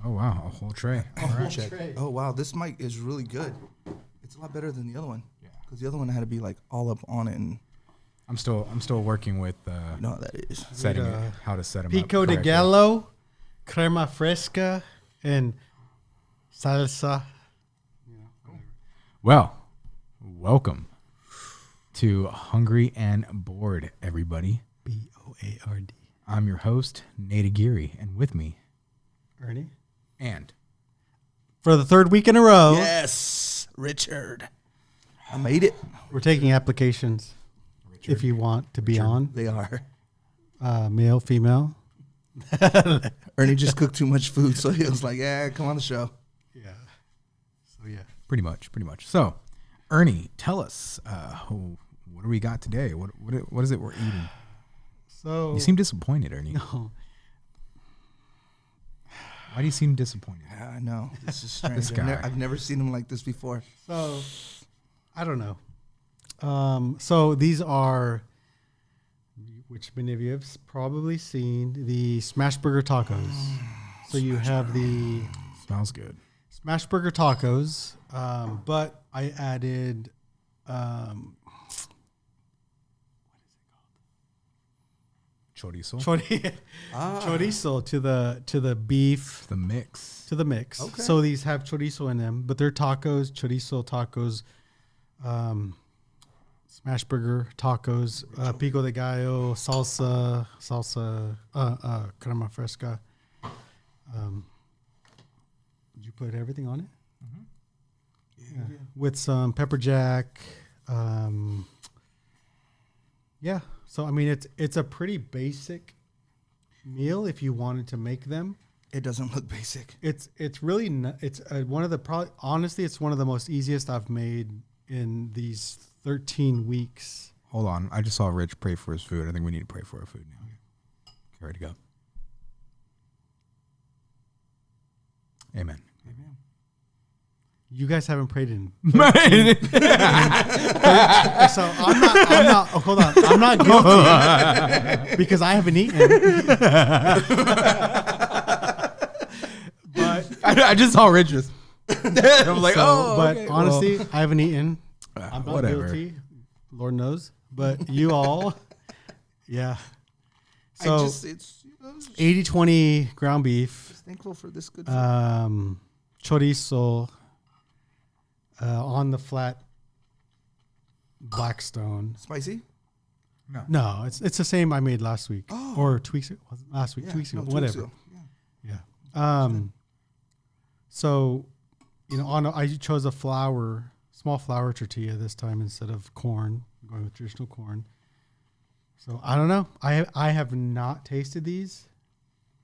Oh, wow. A whole tray. A whole tray. Oh, wow. This mic is really good. It's a lot better than the other one. Yeah. Because the other one had to be like all up on it. And I'm still working with you know how that is. setting it, how to set them Pico up de correctly. Gallo, crema fresca, and salsa. Well, welcome to Hungry and Bored, everybody. BOARD. I'm your host, Nate Aguirre, and with me, Ernie. and For the third week in a row, Yes, Richard. I made it. we're taking applications. If you want to be on, They are. male, female. Ernie just cooked too much food, so he was like, "Yeah, come on the show." Yeah. So yeah. pretty much. So, Ernie, tell us, what do we got today? What is it we're eating? So You seem disappointed, Ernie. no. Why do you seem disappointed? I know. This is strange. This guy. I've never seen him like this before. So I don't know. So these are, which many of you have probably seen, the Smash Burger tacos. So you have the Smells good. Smash Burger tacos, but I added Chorizo. chorizo to the beef The mix. to the mix. Okay. So these have chorizo in them, but they're tacos, chorizo tacos, smash burger tacos, pico de gallo, salsa, crema fresca. Did you put everything on it? Yeah. With some pepper jack. Yeah. So I mean, it's a pretty basic meal if you wanted to make them. It doesn't look basic. It's really it's one of the honestly it's one of the most easiest I've made in these 13 weeks. Hold on. I just saw Rich pray for his food. I think we need to pray for our food now. Okay, ready to go. Amen. You guys haven't prayed in. Man. So I'm not. Oh, hold on. I'm not guilty because I haven't eaten. But I just saw Rich just. I'm like, but okay, honestly, well. I haven't eaten. I'm not whatever. guilty. Lord knows. But you all, yeah. So It's 80-20 ground beef. just thankful for this good food. Chorizo on the flat Blackstone. Spicy? No, it's the same I made last week or 2 weeks ago. Last week, Yeah, 2 weeks ago, no, 2 whatever. weeks ago. Yeah. Yeah. So, I chose a small flour tortilla this time instead of corn. I'm going with traditional corn. So I don't know. I have not tasted these.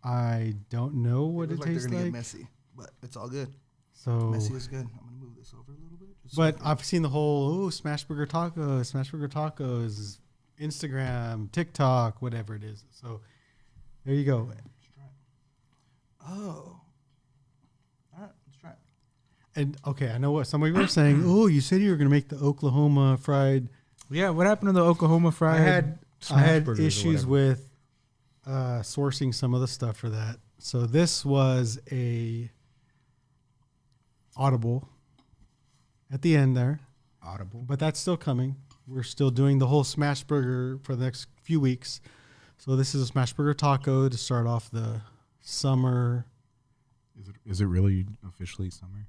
I don't know what it looks tastes they're gonna like. get messy, but it's all good. So Messy is good. I'm gonna move this over a little bit. But I've seen the whole Smash Burger Tacos, Instagram, TikTok, whatever it is. So there you go. Oh. All right, let's try it. And okay, I know what some of you were saying. Oh, you said you were going to make the Oklahoma fried. Yeah, what happened to the Oklahoma fried? I had burgers or issues whatever? with sourcing some of the stuff for that. So this was a Audible at the end there. Audible. But that's still coming. We're still doing the whole Smash Burger for the next few weeks. So this is a Smash Burger taco to start off the summer. Is it really officially summer?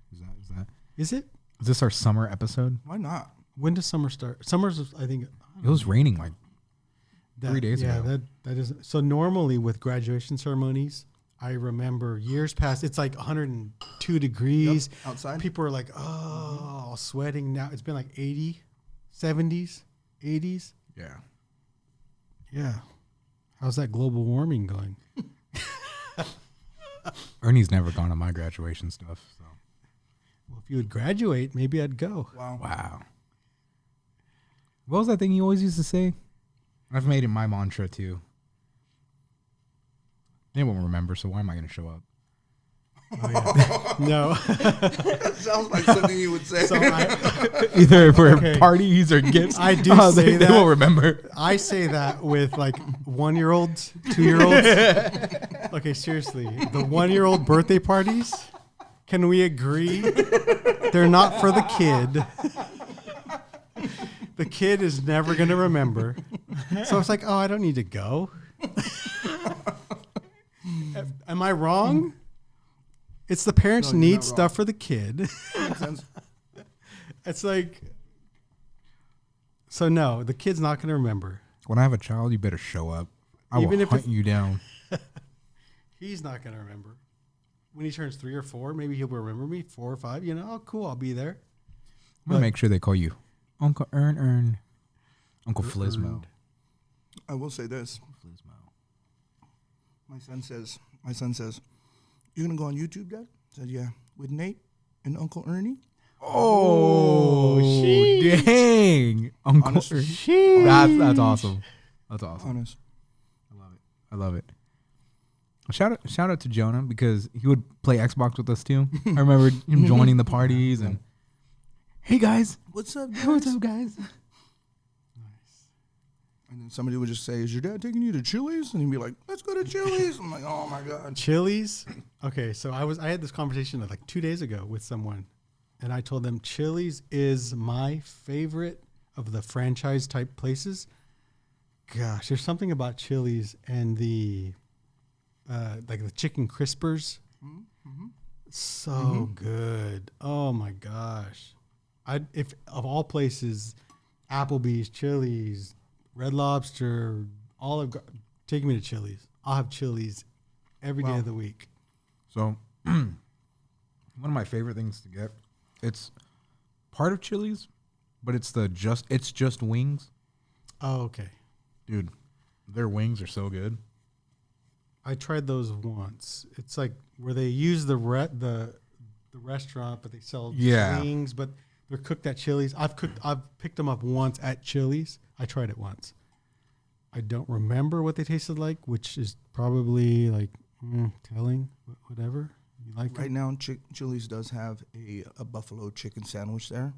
Is it? Is this our summer episode? Why not? When does summer start? Summer's, I think. It was raining like 3 days ago. Yeah, that is. So normally with graduation ceremonies, I remember years past, it's like 102 degrees. Yep, outside. People are like, all sweating. Now it's been like 80, 70s, 80s. Yeah. Yeah. How's that global warming going? Ernie's never gone to my graduation stuff. So. Well, if you would graduate, maybe I'd go. Wow. What was that thing you always used to say? I've made it my mantra too. They won't remember, so why am I going to show up? Oh, yeah. No. That sounds like something you would say. So Either for Okay. parties or gifts. I do say they that. won't remember. I say that with like 1-year-olds, 2-year-olds. Okay, seriously, the 1-year-old birthday parties. Can we agree they're not for the kid? The kid is never going to remember. So it's like, oh, I don't need to go. Am I wrong? It's the parents No, you're need not stuff for the kid. Makes sense. It's like, so no, the kid's not going to remember. When I have a child, you better show up. I Even will if hunt it's- you down. He's not going to remember. When he turns 3 or 4, maybe he'll remember me. 4 or 5, oh, cool, I'll be there. I'm gonna make sure they call you Uncle Ern. Uncle Flismo. I will say this. Flismo. My son says, "You're gonna go on YouTube, Dad?" I said, "Yeah." With Nate and Uncle Ernie. Oh, dang. Uncle Honest. Ern. That's awesome. That's awesome. Honest. I love it. Shout out to Jonah because he would play Xbox with us too. I remember him joining the parties and, hey guys, What's up, guys? what's up guys? And then somebody would just say, "Is your dad taking you to Chili's?" And he'd be like, "Let's go to Chili's." I'm like, "Oh my god." Chili's. Okay, so I had this conversation like 2 days ago with someone, and I told them Chili's is my favorite of the franchise type places. Gosh, there's something about Chili's and the like the chicken crispers. So good. Oh my gosh. If of all places, Applebee's, Chili's, Red Lobster, take me to Chili's. I'll have Chili's every day of the week. So one of my favorite things to get, it's part of Chili's, but it's just wings. Oh, okay. Dude, their wings are so good. I tried those once. It's like where they use the restaurant, but they sell wings, but they're cooked at Chili's. I've picked them up once at Chili's. I tried it once. I don't remember what they tasted like, which is probably like telling. Whatever you like. Right now, Chili's does have a buffalo chicken sandwich there.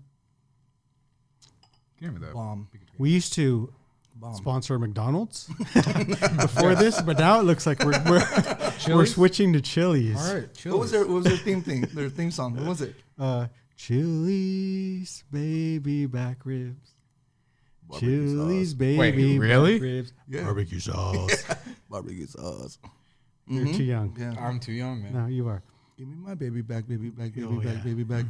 Give me that. Bomb. We used to Bomb. sponsor McDonald's before this, but now it looks like we're switching to Chili's. All right, What was their their theme song? What was it? Chili's baby back ribs. Barbecue Chili's sauce. baby Wait, really? back ribs. Yeah. Barbecue sauce. Barbecue sauce. You're too young. Yeah. I'm too young, man. No, you are. Give me my baby back, baby back, baby Oh, back, yeah. baby back.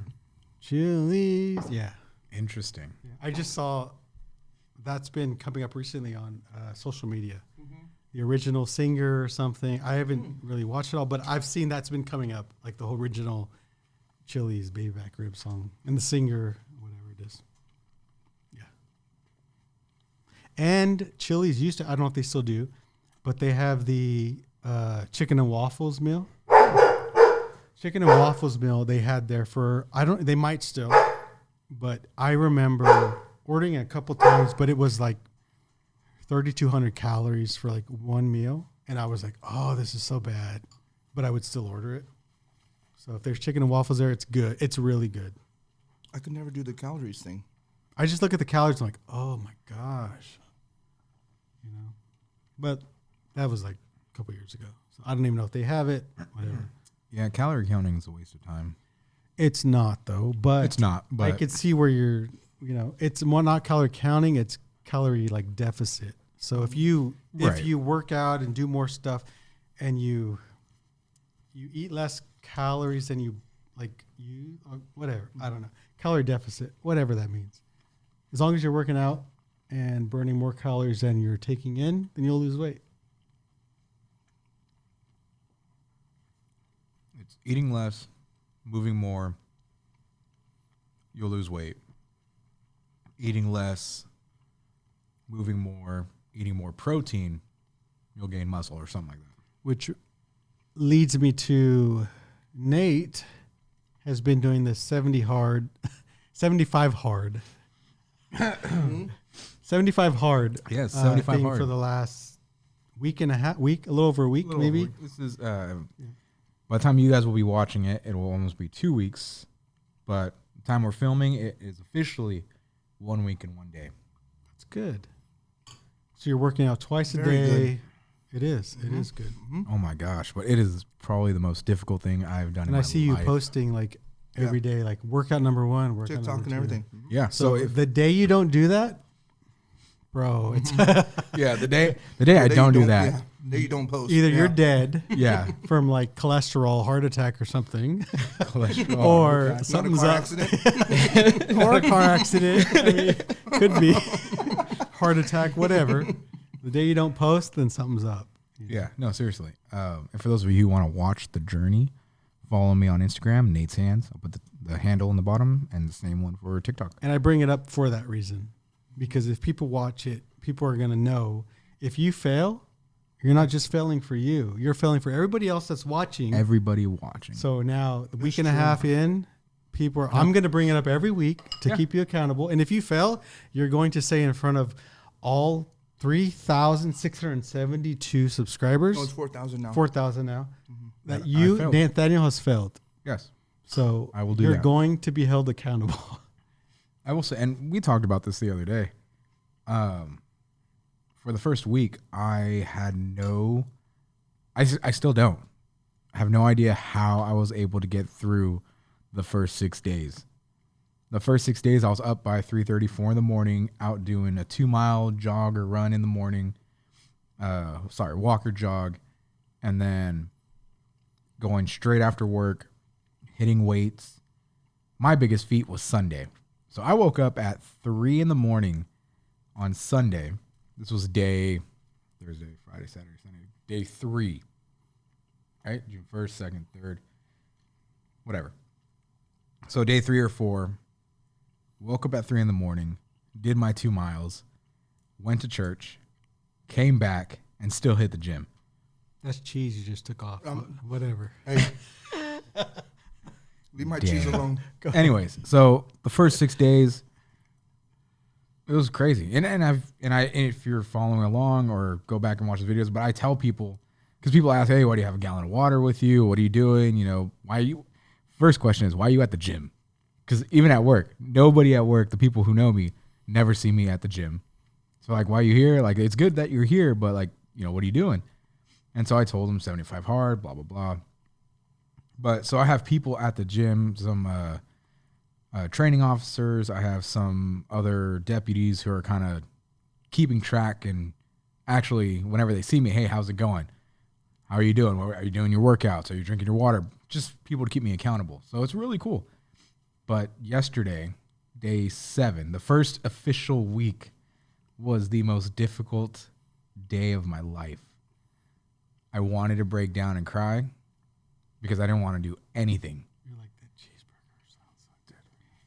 Chili's. Yeah. Interesting. I just saw that's been coming up recently on social media. The original singer or something. I haven't really watched it all, but I've seen that's been coming up, like the whole original Chili's baby back rib song and the singer, whatever it is. Yeah. And Chili's used to, I don't know if they still do, but they have the chicken and waffles meal. Chicken and waffles meal they had there for, they might still, but I remember ordering it a couple times, but it was like 3,200 calories for like one meal. And I was like, oh, this is so bad, but I would still order it. So if there's chicken and waffles there, it's good. It's really good. I could never do the calories thing. I just look at the calories and I'm like, oh my gosh, but that was like a couple years ago. So I don't even know if they have it, whatever. Yeah, calorie counting is a waste of time. It's not though, but It's not, but I could see where you're, it's more not calorie counting, it's calorie like deficit. So if you work out and do more stuff and you eat less calories than whatever, I don't know, calorie deficit, whatever that means. As long as you're working out and burning more calories than you're taking in, then you'll lose weight. it's eating less, moving more, you'll lose weight. Eating less, moving more, eating more protein, you'll gain muscle or something like that. Which leads me to Nate has been doing this 75 hard. 75 hard. Yes, 75 thing hard. for the last a little over a week, maybe. This is by the time you guys will be watching it, it will almost be 2 weeks. But the time we're filming, it is officially 1 week and 1 day. That's good. So you're working out twice a Very day, It is. It is good. Oh my gosh, but it is probably the most difficult thing I've done in And my I see you life. posting like every day, like workout number 1, workout TikTok number and 2. everything. Yeah. So if the day you don't do that, bro, it's yeah, the day I don't do that. Yeah, the day you don't post. either Yeah. you're dead Yeah. from like cholesterol, heart attack, or something, Cholesterol. or Not a something's car up, accident. or a car accident. I mean, could be heart attack, whatever. The day you don't post, then something's up. Yeah, no, seriously. And for those of you who want to watch the journey, follow me on Instagram, Nate's Hands. I'll put the handle in the bottom and the same one for TikTok. And I bring it up for that reason, because if people watch it, people are going to know if you fail, you're not just failing for you. You're failing for everybody else that's watching. Everybody watching. So now, the week and a half in, people are, I'm going to bring it up every week to Yeah. keep you accountable. And if you fail, you're going to say in front of all 3,672 subscribers, No, it's 4,000 now. 4,000 now, that I you, failed. Nathaniel, has failed. Yes, So I will do you're that. going to be held accountable. I will say, and we talked about this the other day. For the first week, I had I still don't. I have no idea how I was able to get through the first 6 days. The first 6 days, I was up by 3:34 in the morning, out doing a 2-mile jog or run in the morning. Walk or jog, and then going straight after work, hitting weights. My biggest feat was Sunday. So I woke up at 3 in the morning on Sunday. This was Thursday, Friday, Saturday, Sunday, day 3. Right? June 1st, 2nd, 3rd, whatever. So day 3 or 4, woke up at 3 in the morning, did my 2 miles, went to church, came back, and still hit the gym. That's cheese you just took off. Whatever. Hey. Leave my cheese Damn. alone. Anyways, so the first 6 days, it was crazy. And if you're following along or go back and watch the videos, but I tell people, because people ask, hey, why do you have a gallon of water with you? What are you doing? You know, first question is, why are you at the gym? Because even at work, nobody at work, the people who know me, never see me at the gym. So like, why are you here? Like, it's good that you're here, but like, you know, what are you doing? And so I told them 75 hard, blah, blah, blah. But so I have people at the gym, some training officers. I have some other deputies who are kind of keeping track, and actually, whenever they see me, hey, how's it going? How are you doing? Are you doing your workouts? Are you drinking your water? Just people to keep me accountable. So it's really cool. But yesterday, day 7, the first official week, was the most difficult day of my life. I wanted to break down and cry because I didn't want to do anything. You're like, that cheeseburger sounds so good.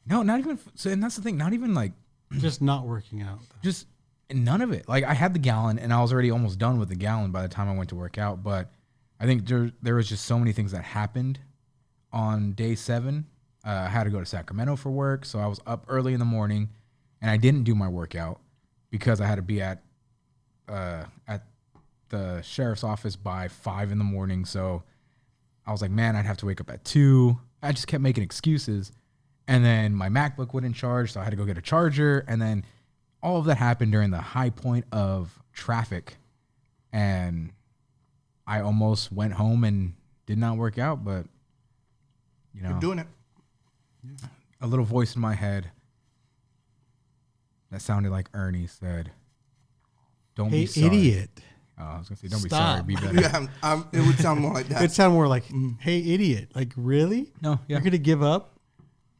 No, not even. So, and that's the thing. Not even like Just not working out. just none of it. Like I had the gallon, and I was already almost done with the gallon by the time I went to work out. But I think there was just so many things that happened on day 7. I had to go to Sacramento for work, so I was up early in the morning, and I didn't do my workout because I had to be at the sheriff's office by 5 in the morning. So I was like, man, I'd have to wake up at 2. I just kept making excuses. And then my MacBook wouldn't charge, so I had to go get a charger. And then all of that happened during the high point of traffic. And I almost went home and did not work out, but, you know, You're doing it. a little voice in my head that sounded like Ernie said, don't Hey, be sorry. idiot. Oh, I was going to say, don't Stop. be sorry, be better. Yeah, it would sound more like that. It'd sound more like, hey, idiot. Like, really? No, yeah. You're going to give up?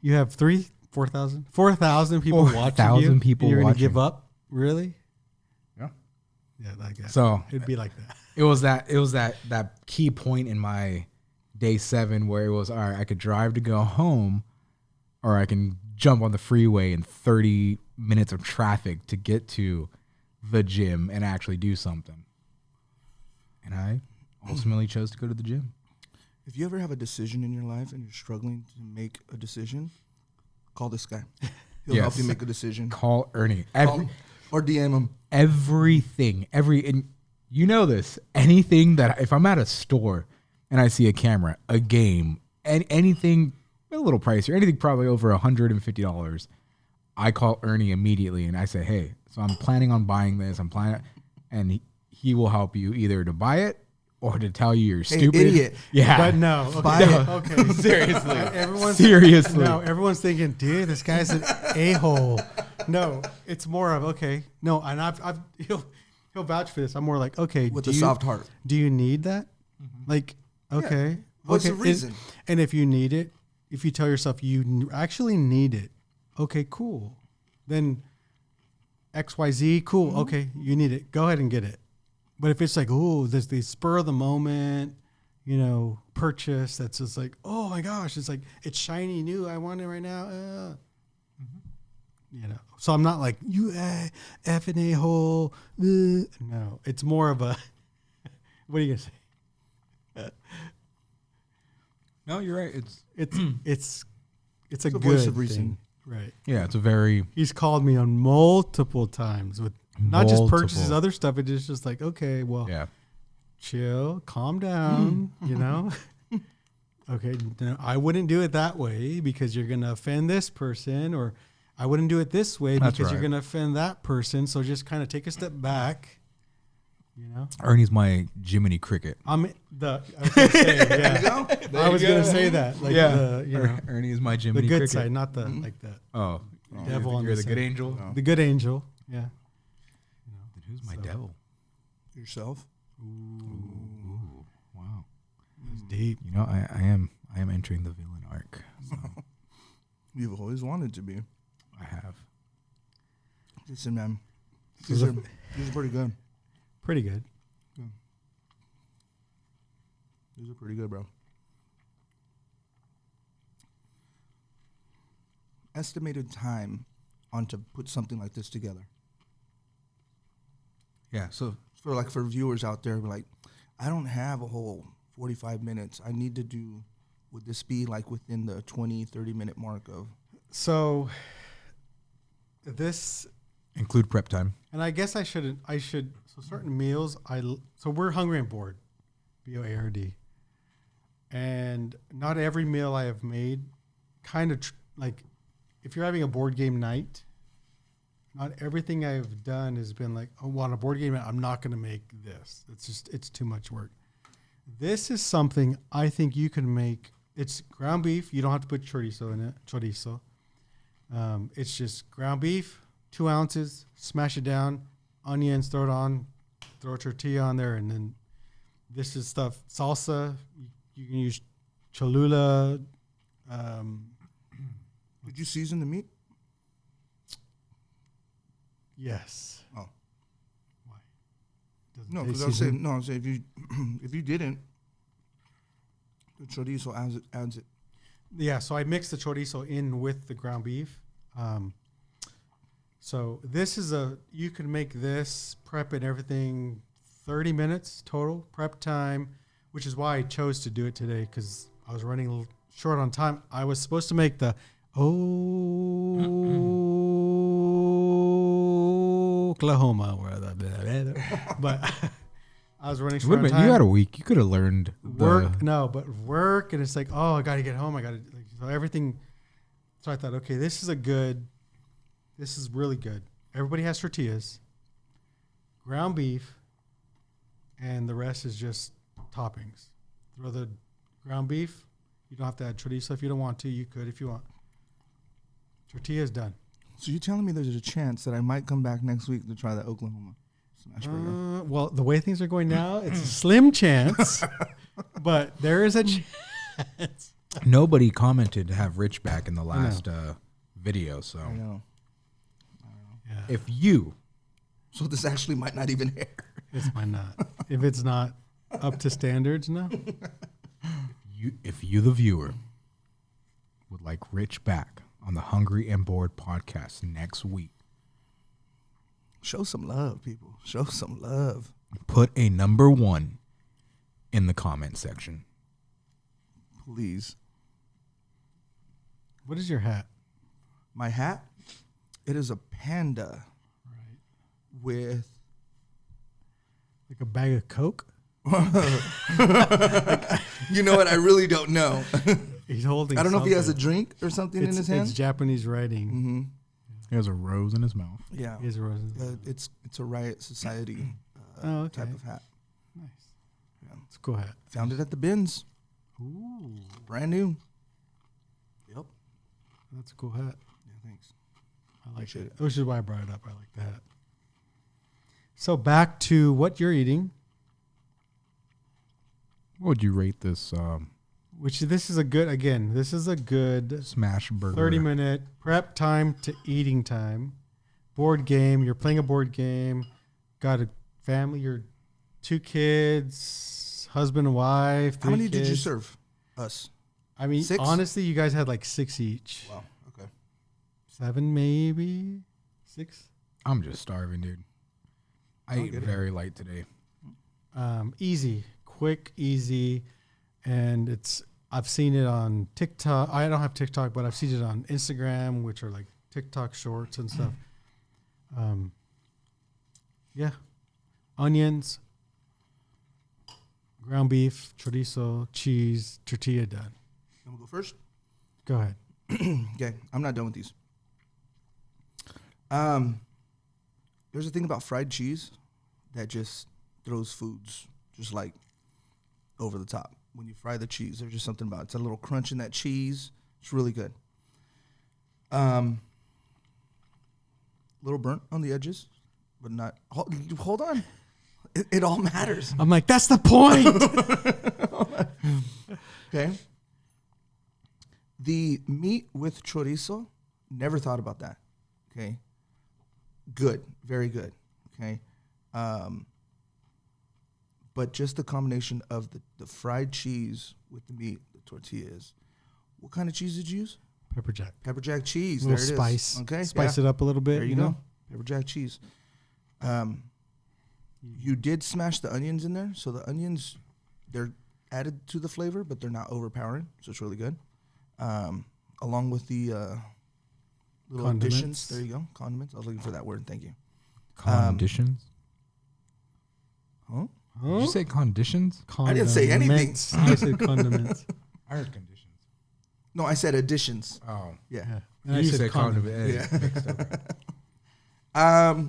You have 4,000 people watching you. 4,000 people and you're gonna watching. give up? Really? Yeah. Yeah, like that. So It'd be like that. it was that key point in my day 7 where it was, all right, I could drive to go home, or I can jump on the freeway in 30 minutes of traffic to get to the gym and actually do something. And I ultimately chose to go to the gym. If you ever have a decision in your life and you're struggling to make a decision, call this guy. He'll help Yes. you make a decision. Call Ernie. Call, or DM him. And you know this, anything that, if I'm at a store and I see a camera, a game, and anything a little pricier, anything probably over $150, I call Ernie immediately and I say, hey, so I'm planning on buying this. And he will help you either to buy it or to tell you you're stupid. idiot. Yeah. But no, okay, Buy it. okay. Seriously. Seriously. No, everyone's thinking, dude, this guy's an a-hole. No, it's more of okay. No, and I've he'll vouch for this. I'm more like, okay, With do a you- soft heart. Do you need that? Like, okay, What's okay. the reason? And if you need it, if you tell yourself you actually need it, okay, cool. Then XYZ, cool. Okay, you need it. Go ahead and get it. But if it's like, oh, there's the spur of the moment, purchase that's just like, oh my gosh, it's like it's shiny new. I want it right now. So I'm not like you F and a hole. No, it's more of a. What are you gonna say? No, you're right. It's a a good voice of thing. reason. Right. Yeah, it's a very He's called me on multiple times with not just purchases, Multiple. other stuff. It's just like, okay, well, yeah. chill, calm down, Okay, no, I wouldn't do it that way because you're going to offend this person, or I wouldn't do it this way That's because you're right. going to offend that person. So just kind of take a step back, Ernie's my Jiminy Cricket. I was going to say, yeah. I was going to say that. Like, Ernie is my the Jiminy good Cricket. side, not the, like the, Oh, devil on you're the the good side. angel. No. the good angel. Yeah. Then who's my So- devil? Yourself. Ooh, wow. It's deep. I am entering the villain arc. So You've always wanted to be. I have. Listen, man. So These the- are pretty good. Pretty good. These are pretty good, bro. Estimated time on to put something like this together. Yeah. So For viewers out there, like, I don't have a whole 45 minutes. I need to do, would this be like within the 20, 30-minute mark of? So this, include prep time. and I guess I should, so certain meals, so we're Hungry and Bored, BOARD. And not every meal I have made kind of like, if you're having a board game night, not everything I've done has been like, oh, on a board game night, I'm not going to make this. It's too much work. This is something I think you can make. It's ground beef. You don't have to put chorizo in it. Chorizo. It's just ground beef, 2 ounces, smash it down, onions, throw it on, throw a tortilla on there, and then this is stuff, salsa. You can use Cholula. Did you season the meat? Yes. Oh. Why? Doesn't No, they because I was season? saying, no, if you if you didn't, the chorizo adds it. Yeah, so I mixed the chorizo in with the ground beef. So this is you can make this, prep and everything, 30 minutes total prep time, which is why I chose to do it today because I was running a little short on time. I was supposed to make the Oklahoma, but I was running short on time. You had a week. You could have learned Work, and it's like, oh, I got to get home. So everything. So I thought, okay, this is really good. Everybody has tortillas, ground beef, and the rest is just toppings. Throw the ground beef. You don't have to add chorizo if you don't want to. You could if you want. Tortilla is done. So you're telling me there's a chance that I might come back next week to try that Oklahoma smash burger? Well, the way things are going now, it's a slim chance, but there is a chance. Nobody commented to have Rich back in the last video. So I know. Yeah, if you, So this actually might not even air. this might not. If it's not up to standards, no. if you the viewer would like Rich back on the Hungry and Bored podcast next week, Show some love, people. Show some love. put a number 1 in the comment section. Please. What is your hat? My hat, it is a panda Right. with Like a bag of Coke? you know what? I really don't know. He's holding I don't know if he has a something. drink or something in his It's hand. Japanese writing. Mm-hmm. He has a rose in his mouth. Yeah. He has a rose. It's a Riot Society type of hat. Nice. Yeah. It's a cool hat. Found it at the bins, Ooh, brand new. Yep. that's a cool hat. Yeah, thanks. I like Appreciate it. Which is why I brought it up. I like the hat. So back to what you're eating, What would you rate this which this is a good, again, this is a good smash burger? 30-minute prep time to eating time. Board game. You're playing a board game. Got a family. You're 2 kids, husband and wife. 3 How many did you kids. serve us? I mean, 6? honestly, you guys had like 6 each. Wow. Okay. 7 maybe. 6. I'm just starving, dude. I I'll ate get it. very light today. Easy, quick, easy, and I've seen it on TikTok. I don't have TikTok, but I've seen it on Instagram, which are like TikTok shorts and stuff. Yeah, onions, ground beef, chorizo, cheese, tortilla done. I'm gonna go first. Go ahead. Okay, I'm not done with these. There's a thing about fried cheese that just throws foods just like over the top. When you fry the cheese, there's just something about it. It's a little crunch in that cheese. It's really good. Little burnt on the edges, but not. Hold on, it all matters. I'm like, that's the point. Okay. The meat with chorizo, never thought about that. Okay. Good. Very good. Okay. But just the combination of the fried cheese with the meat, the tortillas. What kind of cheese did you use? Pepper jack. Pepper jack cheese. A There little it spice. is. Okay. Spice it up a little bit. There you go. Pepper jack cheese. You did smash the onions in there. So the onions, they're added to the flavor, but they're not overpowering. So it's really good. Along with the little Condiments. additions. There you go. Condiments. I was looking for that word. Thank you. Conditions? Huh? Did you say conditions? I didn't say anything. Condiments. I said condiments. I heard conditions. No, I said additions. Oh. Yeah. Yeah. And I You said said condiments. condiment. Yeah.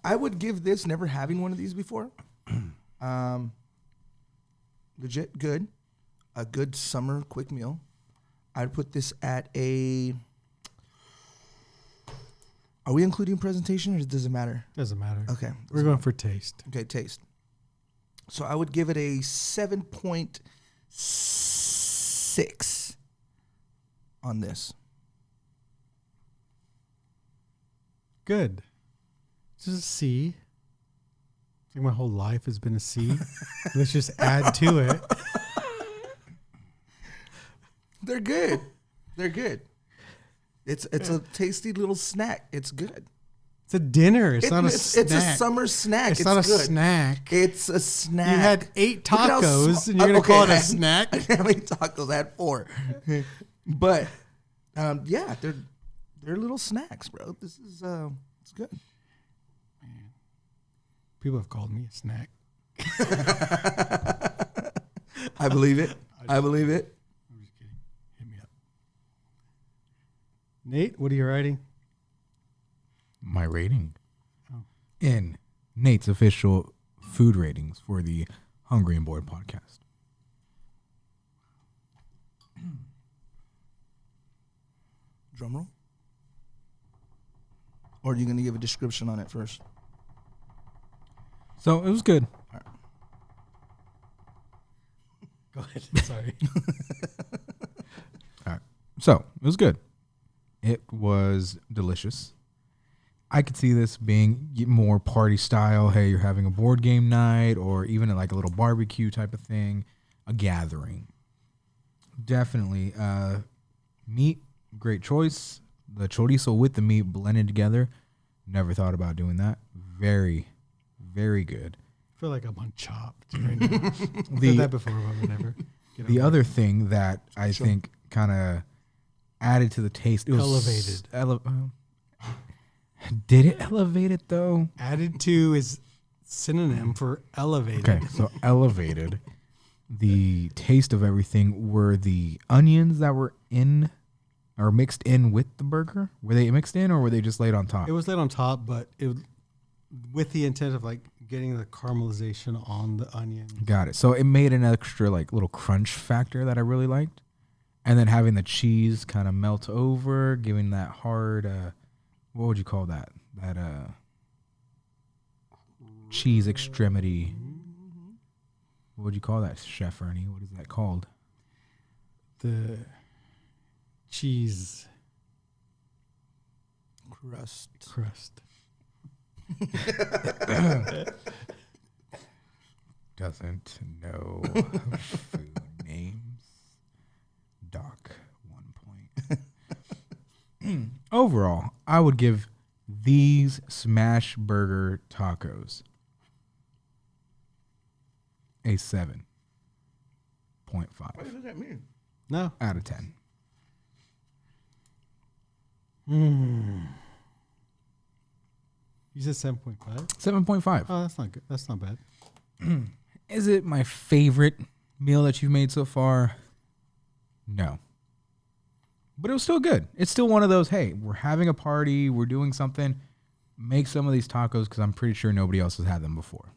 I would give this, never having one of these before. Legit good. A good summer quick meal. I'd put this at a. Are we including presentation or does it matter? Doesn't matter. Okay. We're going for taste. Okay, taste. So I would give it a 7.6 on this. Good. Just a C. I think my whole life has been a C. Let's just add to it. They're good. They're good. It's a tasty little snack. It's good. It's a dinner. It's not a snack. It's a summer snack. It's not a good. snack. It's a snack. You had 8 Look at how tacos, sm- and you're going to okay, call it I a had- snack? I didn't have any tacos. I had 4. But yeah, they're little snacks, bro. This is it's good. People have called me a snack. I believe it. I believe it. I'm just kidding. Hit me up. Nate, what are you writing? My rating. Oh. In Nate's official food ratings for the Hungry and Bored podcast. Drum roll. Or are you going to give a description on it first? So it was good. Go ahead. Sorry. All right. So it was good. It was delicious. I could see this being more party style. Hey, you're having a board game night or even like a little barbecue type of thing, a gathering. Definitely. Meat, great choice. The chorizo with the meat blended together. Never thought about doing that. Very, very good. I feel like I'm on Chopped right now. I've The- did that before, but whatever. Get The over other thing that I think kind of added to the taste, it was Elevated. Did it elevate it though? it. Added to is synonym for elevated. Okay, so elevated. The taste of everything were the onions that were in or mixed in with the burger. Were they mixed in or were they just laid on top? It was laid on top, but it with the intent of like getting the caramelization on the onion. Got it. So it made an extra like little crunch factor that I really liked. And then having the cheese kind of melt over, giving that hard, what would you call that? That cheese extremity. What would you call that, Chef Ernie? What is that called? The cheese crust. Doesn't know food names. Doc, 1 point. Overall, I would give these smash burger tacos a 7.5 What does that mean? No. out of 10. You said 7.5? 7.5. Oh, that's not good. That's not bad. Is it my favorite meal that you've made so far? No. But it was still good. It's still one of those, hey, we're having a party, we're doing something, make some of these tacos because I'm pretty sure nobody else has had them before.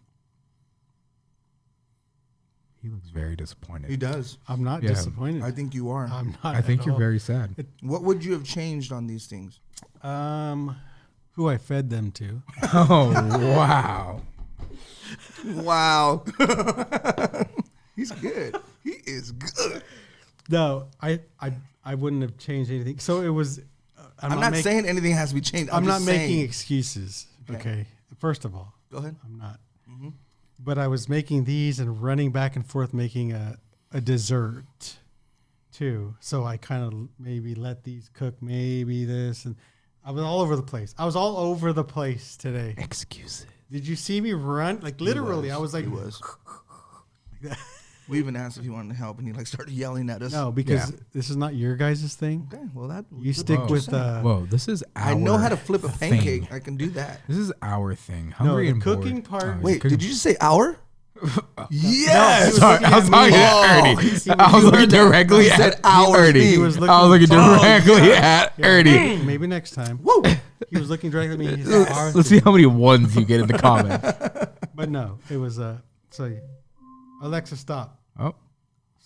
He looks very disappointed. He does. I'm not Yeah. disappointed. I think you are. I'm not. I think at you're all. very sad. What would you have changed on these things? Who I fed them to. Oh, wow. Wow. He's good. He is good. No, I wouldn't have changed anything. So it was. I'm not saying anything has to be changed. I'm not just making saying. excuses. Okay. First of all, Go ahead. I'm not. But I was making these and running back and forth making a dessert too. So I kind of maybe let these cook, maybe this, and I was all over the place. I was all over the place today. Excuses. Did you see me run? Like literally, I was like, He was. We even asked if he wanted to help, and he like started yelling at us. no, because Yeah. this is not your guys' thing. Okay, well that You stick Whoa. with Whoa, this is our I know how to flip a thing. pancake. I can do that. This is our thing. Hungry the and cooking bored. part- it's Wait, cooking- did you just say our? No, Yes. Sorry, I was looking at Ernie. He I was heard looking that. directly He at said ours. Ernie. He was I was looking looking- directly at Ernie. Maybe next time. Whoa. He was looking directly at me. He said, "Our Let's thing." see how many ones you get in the comments. But no, it was so Alexa, stop. Oh,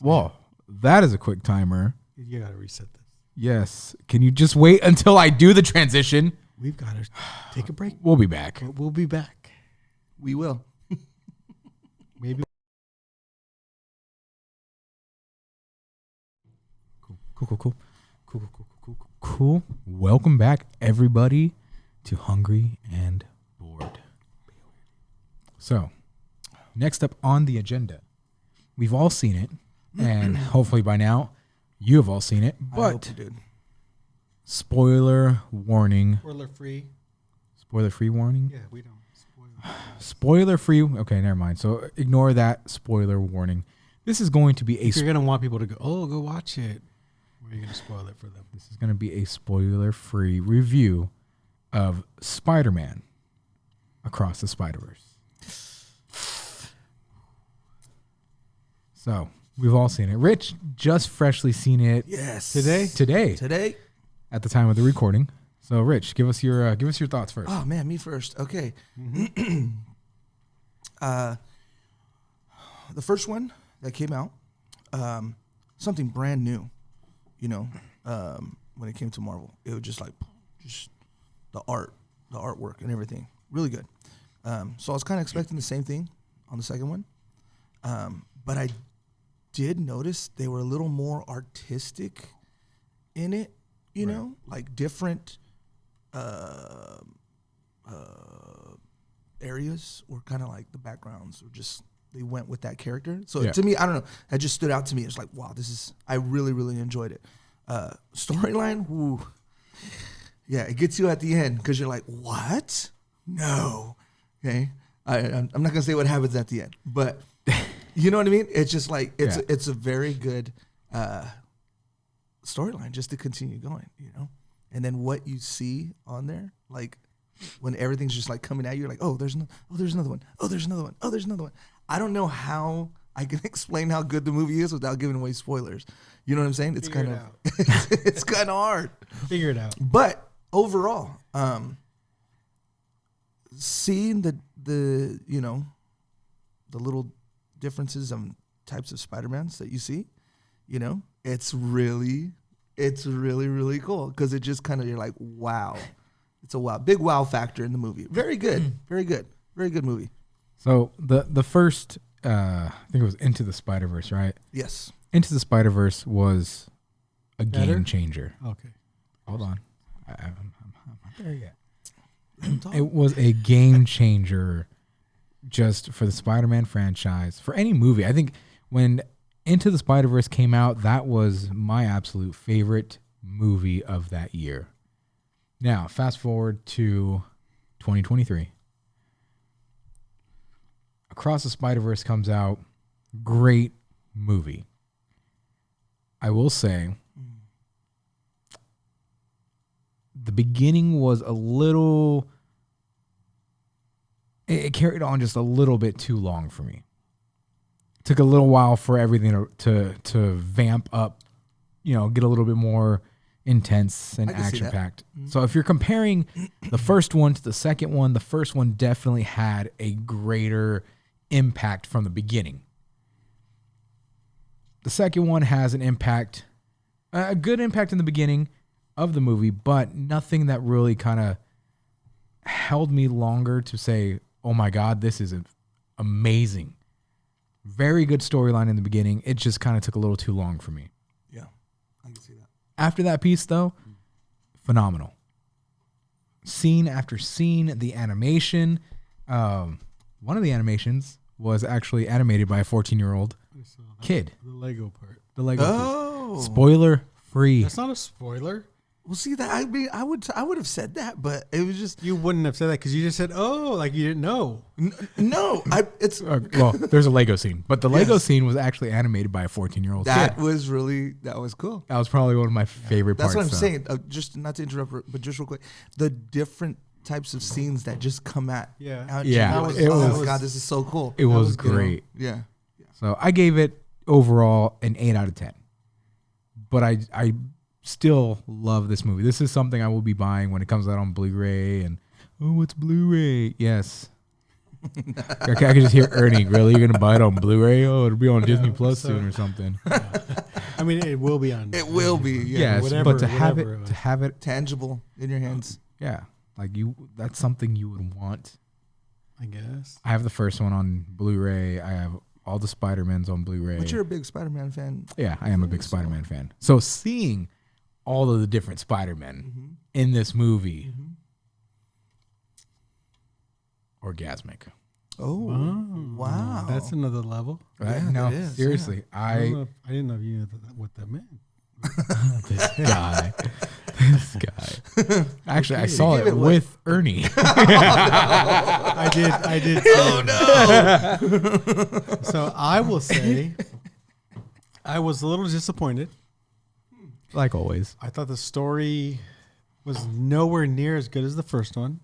well, that is a quick timer. You got to reset this. Yes. Can you just wait until I do the transition? We've got to take a break. We'll be back. We'll be back. We will. Maybe. Cool. Welcome back, everybody, to Hungry and Bored. So, next up on the agenda, we've all seen it, and hopefully by now you have all seen it. I hope But you did. spoiler warning. Spoiler free. Spoiler free warning. Yeah, we don't spoil. Spoiler free. Okay, never mind. So ignore that spoiler warning. This is going to be a. If you're gonna want people to go, go watch it. Or are you gonna spoil it for them? This is going to be a spoiler free review of Spider-Man Across the Spider-Verse. So we've all seen it. Rich just freshly seen it Yes. today at the time of the recording. So Rich, give us your thoughts first. Oh man, me first. Okay. The first one that came out, something brand new. You know, when it came to Marvel, it was just the artwork and everything, really good. So I was kind of expecting the same thing on the second one, but I did notice they were a little more artistic in it. You know, like different areas were kind of like the backgrounds were just they went with that character. So Yeah. to me, I don't know, that just stood out to me. It's like, wow, I really, really enjoyed it. Storyline, woo. Yeah, it gets you at the end because you're like, what? No. Okay. I'm not gonna say what happens at the end, but you know what I mean? It's just like it's a very good storyline just to continue going, you know? And then what you see on there, like when everything's just like coming at you, you're like, there's another one. Oh, there's another one. Oh, there's another one. I don't know how I can explain how good the movie is without giving away spoilers. You know what I'm saying? It's Figure kind it of it's kind of hard. Figure it out. But overall, seeing the the little differences of types of Spider-Mans that you see, it's really really cool because it just kind of, you're like, wow, it's a big wow factor in the movie. Very good, very good movie. So the first, I think it was Into the Spider-Verse, right? Yes. Into the Spider-Verse was a Better? game changer. Okay. Hold on, I'm not there yet. Let him talk. It was a game changer just for the Spider-Man franchise, for any movie. I think when Into the Spider-Verse came out, that was my absolute favorite movie of that year. Now, fast forward to 2023. Across the Spider-Verse comes out. Great movie. I will say the beginning was a little, it carried on just a little bit too long for me. It took a little while for everything to vamp up, get a little bit more intense and I can see that. action packed. So if you're comparing the first one to the second one, the first one definitely had a greater impact from the beginning. The second one has an impact, a good impact in the beginning of the movie, but nothing that really kind of held me longer to say, oh my God, this is amazing. Very good storyline in the beginning. It just kind of took a little too long for me. Yeah, I can see that. After that piece, though, phenomenal. Scene after scene, the animation. One of the animations was actually animated by a 14-year-old kid. The Lego part. The Lego piece. Oh, Spoiler free. That's not a spoiler. well, see that. I mean, I would have said that, but it was just You wouldn't have said that because you just said, "Oh," like you didn't know. no. It's Well, there's a Lego scene, but the Lego Yes. scene was actually animated by a 14-year-old that kid. was cool. That was probably one of my favorite That's parts. what I'm though. saying. Just not to interrupt, but just real quick, the different types of scenes that just come out. Yeah. Yeah, That was, it oh was- my God, this is so cool. It was was good. great. Yeah. So I gave it overall an 8 out of 10. But I still love this movie. This is something I will be buying when it comes out on Blu-ray. And it's Blu-ray. Yes. I can just hear Ernie. Really, you're gonna buy it on Blu-ray? Oh, it'll be on Disney Plus so- soon or something. I mean, it will be on. It will be. Yeah. Yes, whatever- but to have whatever it it, was. to have it, Tangible in your hands. yeah, like that's something you would want. I guess. I have the first one on Blu-ray. I have all the Spider-Mans on Blu-ray. But you're a big Spider-Man fan. Yeah, I am a big Spider-Man fan. So seeing all of the different Spider-Men in this movie, orgasmic. Oh, wow. That's another level. Right? Yeah, No, it is, seriously, I didn't know if you knew what that meant. this guy, this guy. Actually, I saw Give it it what- with Ernie. I did. Oh no! So I will say, I was a little disappointed. Like always. I thought the story was nowhere near as good as the first one.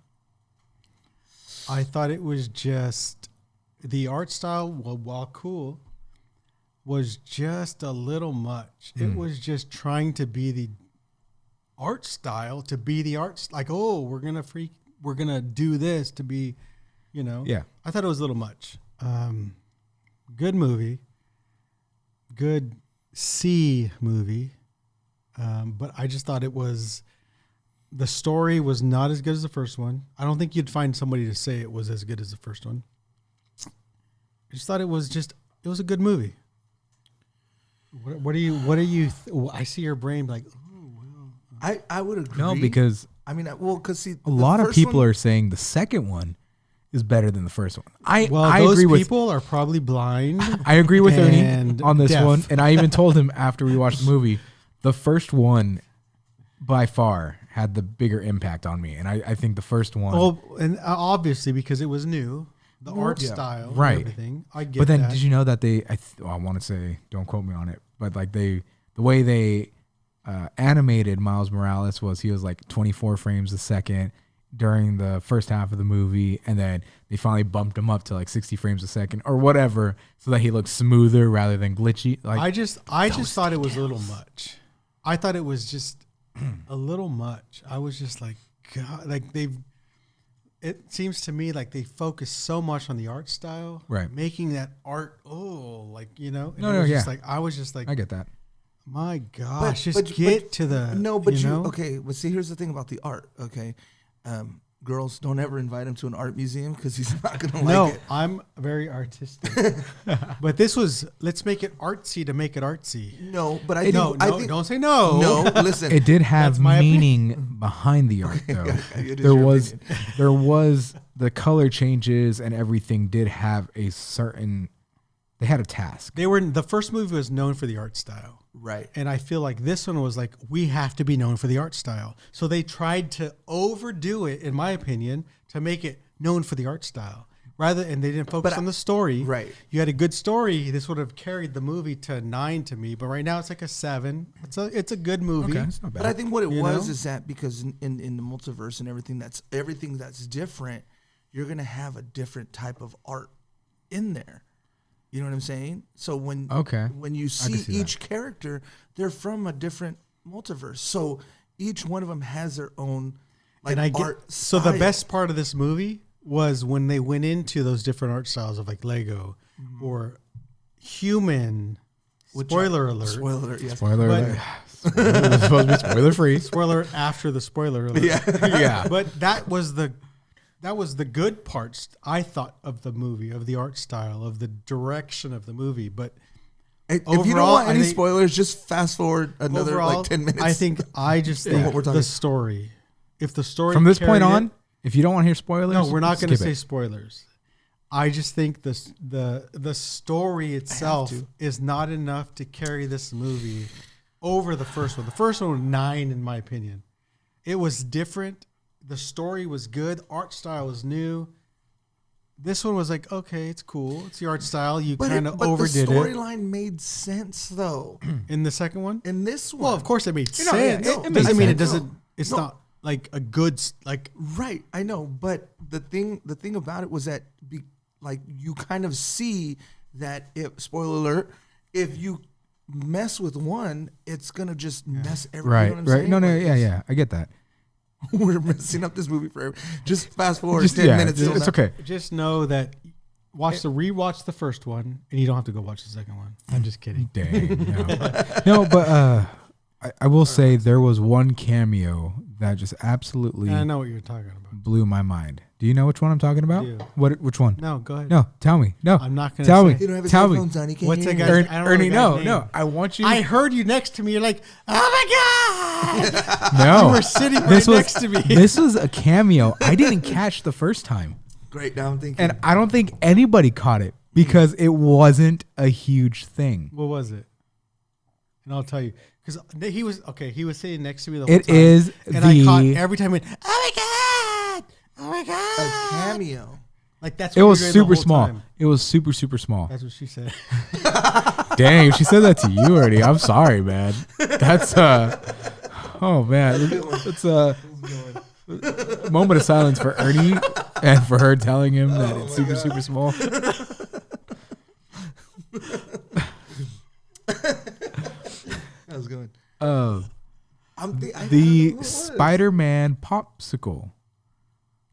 I thought it was just the art style, while cool, was just a little much. It was just trying to be the art style, to be the art. Like, oh, we're gonna do this to be, Yeah. I thought it was a little much. Good movie, good C movie, but I just thought the story was not as good as the first one. I don't think you'd find somebody to say it was as good as the first one. I just thought it was a good movie. What are you? I see your brain like, I would agree. No, because I mean, well, because see, a lot of people are saying the second one is better than the first one. I those agree with people are probably blind. I agree with Ernie and on this deaf. one, and I even told him after we watched the movie, the first one by far had the bigger impact on me, and I think the first one. Well, and obviously because it was new, the art yeah. style, and Right. everything. I get but then, that. did you know that I want to say, don't quote me on it, but like the way they animated Miles Morales was he was like 24 frames a second during the first half of the movie, and then they finally bumped him up to like 60 frames a second or whatever, so that he looked smoother rather than glitchy. Like I just thought it was a little much. I thought it was just a little much. I was just like, God, like it seems to me like they focus so much on the art style, Right. making that art, like, and No, it no, was just yeah. like, I was just like, I get that. my gosh, just but- get to the, No, but you know? okay. But see, here's the thing about the art. Okay, girls, don't ever invite him to an art museum because he's not gonna No, like it. I'm very artistic. But this was, let's make it artsy to make it artsy. No, but I think No, I no, think don't say no. no. Listen, It did have That's my meaning behind the art, though. It is there your was, opinion. there was the color changes and everything did have a certain. They had a task. The first movie was known for the art style. right. And I feel like this one was like, we have to be known for the art style. So they tried to overdo it, in my opinion, to make it known for the art style. And they didn't focus on the story. right. You had a good story. This would have carried the movie to 9 to me. But right now it's like a 7. It's a good movie. Okay, it's not bad. But I think what it You was know? is that because in the multiverse and everything that's different, you're gonna have a different type of art in there. You know what I'm saying? So when you see see each character, they're from a different multiverse. So each one of them has their own like And I get, art. so the style. best part of this movie was when they went into those different art styles of like Lego or human. Which- Spoiler alert. Spoiler alert. Yes. Spoiler But- alert. It was supposed to be spoiler free. Spoiler alert after the spoiler alert. Yeah. But that was the good parts, I thought, of the movie, of the art style, of the direction of the movie. But If you don't Overall, want I any think- spoilers, just fast forward another overall, like 10 minutes. I just think what we're talking- the story. If the story From this point carried on, it- if you don't want to hear spoilers, no, we're not going to skip say it. spoilers. I just think the story itself to. is not enough to carry this movie over the first one. The first one was 9 in my opinion. It was different. The story was good. Art style was new. This one was like, okay, it's cool. It's the art style. You kind of overdid the it. storyline made sense though. In the second one? In this one, Well, of course it made know, yeah, sense. it It made doesn't mean it sense. doesn't. It's No. not like a good like. right? I know, but the thing about it was that like you kind of see that if spoiler alert, if you mess with one, it's gonna just mess everything. Right, You know what I'm right. saying? No, no, Like, yeah. I get that. We're messing up this movie forever. Just fast forward Just 10 yeah, minutes. it's okay. Just know that rewatch the first one, and you don't have to go watch the second one. I'm just kidding. Dang. No, but I will say there was one cameo that just absolutely And I know what you're talking about. blew my mind. Do you know which one I'm talking about? I do. Which one? No, go ahead. No, tell me. No, I'm not gonna tell say. me. You don't have his Tell me. headphones on. He can't What's hear that you. guy's- Ernie, I don't know the guy's no, name. no. I want you. I heard you next to me. You're like, oh my god! no. You were sitting right This was- next to me. This was a cameo. I didn't catch the first time, Great. Now I'm thinking. and I don't think anybody caught it because it wasn't a huge thing. What was it? And I'll tell you because he was okay. He was sitting next to me the whole It time. is and I caught the. every time. Oh my god! Oh my a god! cameo. Like that's. It what was we were doing the super whole small. time. It was super small. That's what she said. Dang, if she said that to you already, I'm sorry, man. That's oh man, it's a moment of silence for Ernie and for her telling him that it's super small. That was good. Uh, I don't know what the it was. Spider-Man popsicle.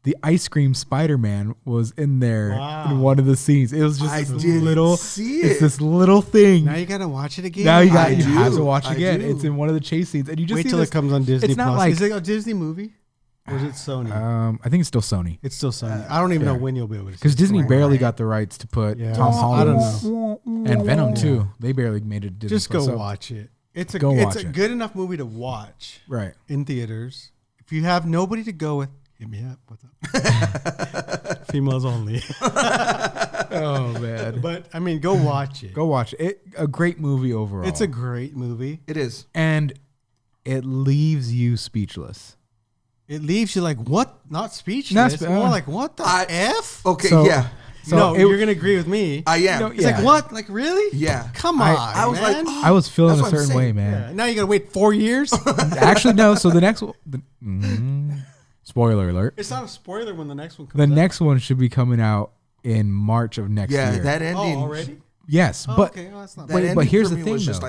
The ice cream Spider-Man was in there Wow. in one of the scenes. It was just I this didn't little. see It's it. this little thing. Now you gotta watch it again. Now you I have to do. watch I again. do. It's in one of the chase scenes, and you just Wait see till this. it comes on Disney It's not Plus. like- Is it a Disney movie? Or is it Sony? I think it's still Sony It's still Sony. I don't even yeah. know when you'll be able to see because it. Disney Right. barely got the rights to put Yeah. Tom I don't Holland know. and Venom too. They barely made it. Disney Just go Plus, so- watch it. It's a Go it's watch a it. good enough movie to watch Right. in theaters. If you have nobody to go with, hit me up. What's up? Females only. Oh man. But I mean, go watch it. Go watch it. A great movie overall. It's a great movie. It is. and it leaves you speechless. It leaves you like what? Not speechless. Not spe- More like what the f? Okay. So- yeah. So no, it- you're gonna agree with me. I am. No, It's yeah. like what? Like really? Yeah. Come on. I was like, man. oh, I was feeling That's a what I'm certain way, saying. man. Yeah, now you gotta wait 4 years. Actually, no. So the next one. Spoiler alert. It's not a spoiler when the next one comes The out. next one should be coming out in March of next yeah, year. that Oh, ending. already? Yes, Oh, but okay, well, that's not That But ending here's for the me thing, was just though.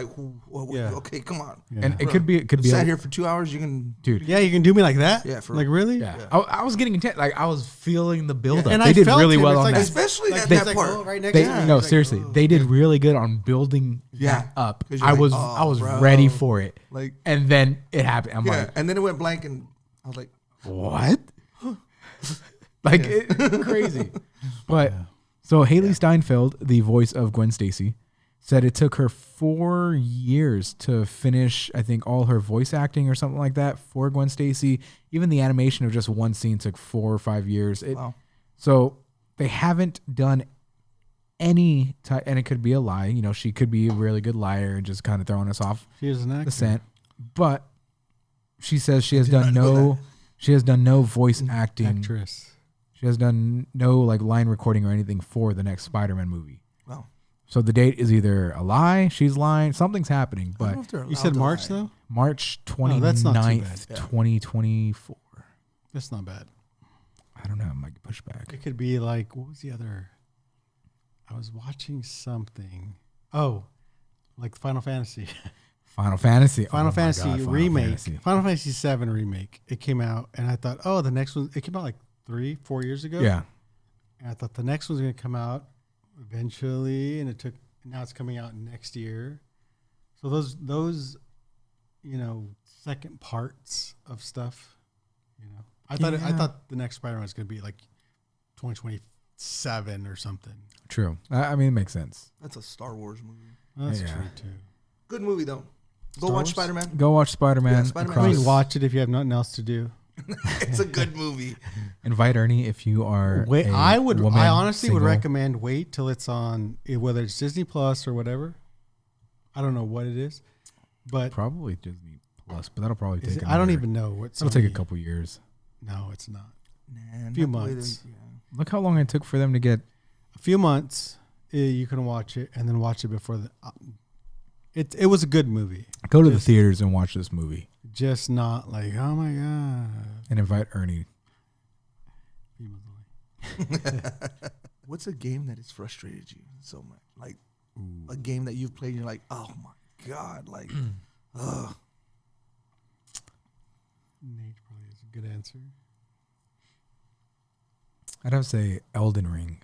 like, Yeah. okay, come on. Yeah. and it could be Sat here for 2 hours. You can, dude. Yeah, you can do me like that. Yeah, for like real. really. Yeah, I was getting intense. Like I was feeling the build up. And They I did felt really him. well It's on like- that. especially Like, at it's that like, part. oh, right next They, to you. no, It's like, seriously, oh. they did really good on building Yeah. that up. 'Cause you're I like, was oh, I was bro. ready for it, Like, and then it happened. I'm yeah, like, and then it went blank, and I was like, what? Like it's crazy. But so Haley Steinfeld, the voice of Gwen Stacy, said it took her 4 years to finish, I think, all her voice acting or something like that for Gwen Stacy. Even the animation of just one scene took 4 or 5 years. wow. So they haven't done any type, and it could be a lie. You know, she could be a really good liar and just kind of throwing us off She is an actor. the scent. But she says she has done not know no voice acting. Actress. She has done no like line recording or anything for the next Spider-Man movie. Wow. So the date is either a lie, she's lying, something's happening. I don't But know if they're You allowed said to March lie. though. March Oh, that's not too 29th, bad. Yeah. 2024. That's not bad. I don't know. I might get pushed back. It could be like, what was the other? I was watching something. Oh, like Final Fantasy. Final Fantasy. Final Oh my Fantasy God, Final remake. Fantasy. Final Fantasy 7 remake. It came out, and I thought, oh, the next one. It came out like 3-4 years ago. Yeah. And I thought the next one's going to come out eventually, and it took. Now it's coming out next year. So those, you know, second parts of stuff. You know, I Yeah. thought the next Spider-Man was going to be like 2027 or something. True. I mean, it makes sense. That's a Star Wars movie. Well, that's Yeah. true too. Good movie though. Go Star watch Wars? Spider-Man. Go watch Spider-Man. Yeah, Spider-Man. I across- mean, watch it if you have nothing else to do. It's a good movie. Invite Ernie if you are. Wait, a I woman, honestly would single. recommend wait till it's on whether it's Disney Plus or whatever. I don't know what it is, but Probably Disney Plus, but that'll probably is take. it, I don't another- even know what. It'll take a Sony- couple years. No, it's not. Nah, Few not the way months. they- yeah. Look how long it took for them to get. A few months, you can watch it and then watch it before the. It was a good movie, Go to the Just- theaters and watch this movie, just not like oh my god. and invite Ernie. What's a game that has frustrated you so much? Like a game that you've played and you're like, oh my god, like, ugh. Nate probably is a good answer. I'd have to say Elden Ring.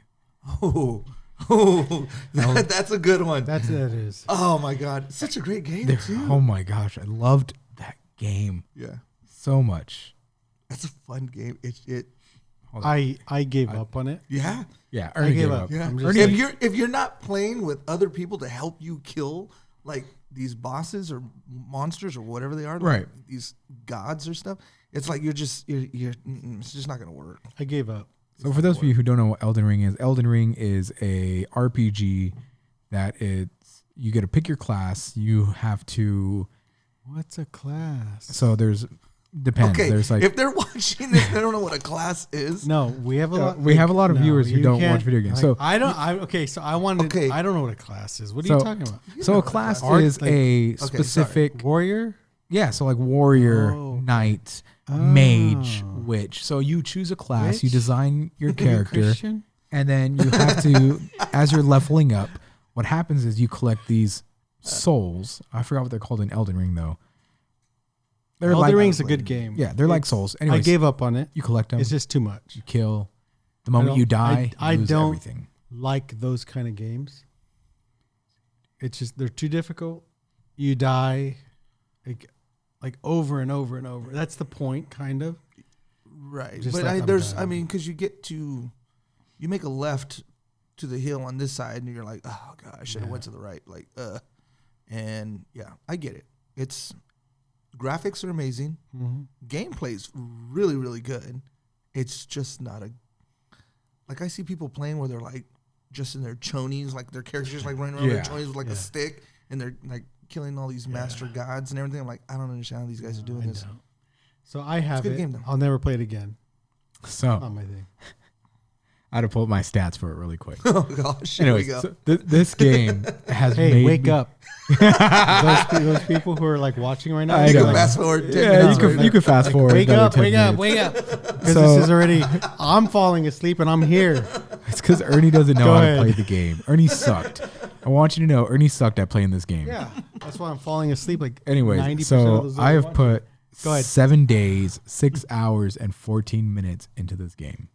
That's a good one. That is. Oh my god, such a great game too. Oh my gosh, I loved that game Yeah, so much. that's a fun game. It Hold on. I gave up on it. yeah. Yeah, I Ernie gave gave up. up. Yeah. I'm just Ernie- If you're not playing with other people to help you kill like these bosses or monsters or whatever they are, like Right. these gods or stuff, it's like you're it's just not gonna work. I gave up. So for those of you who don't know what Elden Ring is a RPG that you get to pick your class. You have to. What's a class? So depends. Okay, There's like if they're watching this, they don't know what a class is. No, we have a lot. we have a lot of no, viewers who you don't can't- watch video games. like, So I don't. Okay, so I wanted. Okay. I don't know what a class is. What are So- you talking about? so know a what a class class is is. Like- a sorry. specific. Warrior. Yeah, so like warrior, Oh. knight, mage, Oh. witch. So you choose a class, you Witch? design your character, Christian. and then you have to, as you're leveling up, what happens is you collect these souls. I forgot what they're called in Elden Ring though. They're Elden like, Ring's a good game. yeah, they're like It's- souls. I Anyways, gave up on it. you collect them, It's just too much. you kill. The moment don't- you die, I you lose don't- everything. Like those kind of games. It's just they're too difficult. You die, like over and over and over. That's the point, kind of. Right, Just but like I'm there's, done. I mean, because you make a left to the hill on this side, and you're like, oh god, I should have Yeah. went to the right, and yeah, I get it. It's graphics are amazing, gameplay's really really good. It's just not like I see people playing where they're like just in their chonies, like their characters just like running around their Yeah. chonies with like Yeah. a stick, and they're like killing all these master gods and everything. I'm like, I don't understand how these guys are doing I this. know. So I have good it. game, though. I'll never play it again. So Not my thing. I had to pull up my stats for it really quick. Oh gosh, Anyways, here we go. so this game has Hey, made wake me- up! those people who are like watching right now. I You know. can fast forward 10 Yeah, minutes. you could fast forward. Wake another up! 10 Wake up! minutes. Wake up! Because So- this is already. I'm falling asleep and I'm here. It's because Ernie doesn't know Go how ahead. to play the game. Ernie sucked. I want you to know Ernie sucked at playing this game. Yeah, that's why I'm falling asleep. Like Anyways, 90% of so those I that have watch it. put Go ahead. 7 days, 6 hours, and 14 minutes into this game.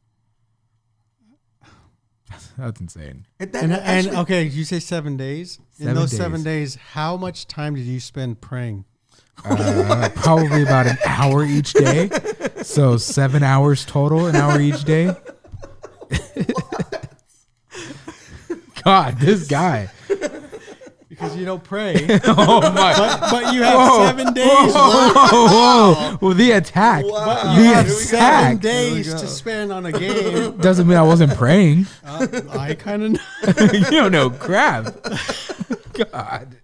That's insane. And okay, you say 7 days. In 7 those days. 7 days, how much time did you spend praying? Probably about an hour each day. So 7 hours total, an hour each day. God, this guy. Because you don't pray, Oh my. but you have 7 days. Whoa. Well, the attack. Wow. The You have 7 attack days to spend on a game. doesn't mean I wasn't praying. I kind of know. You don't know crap. God.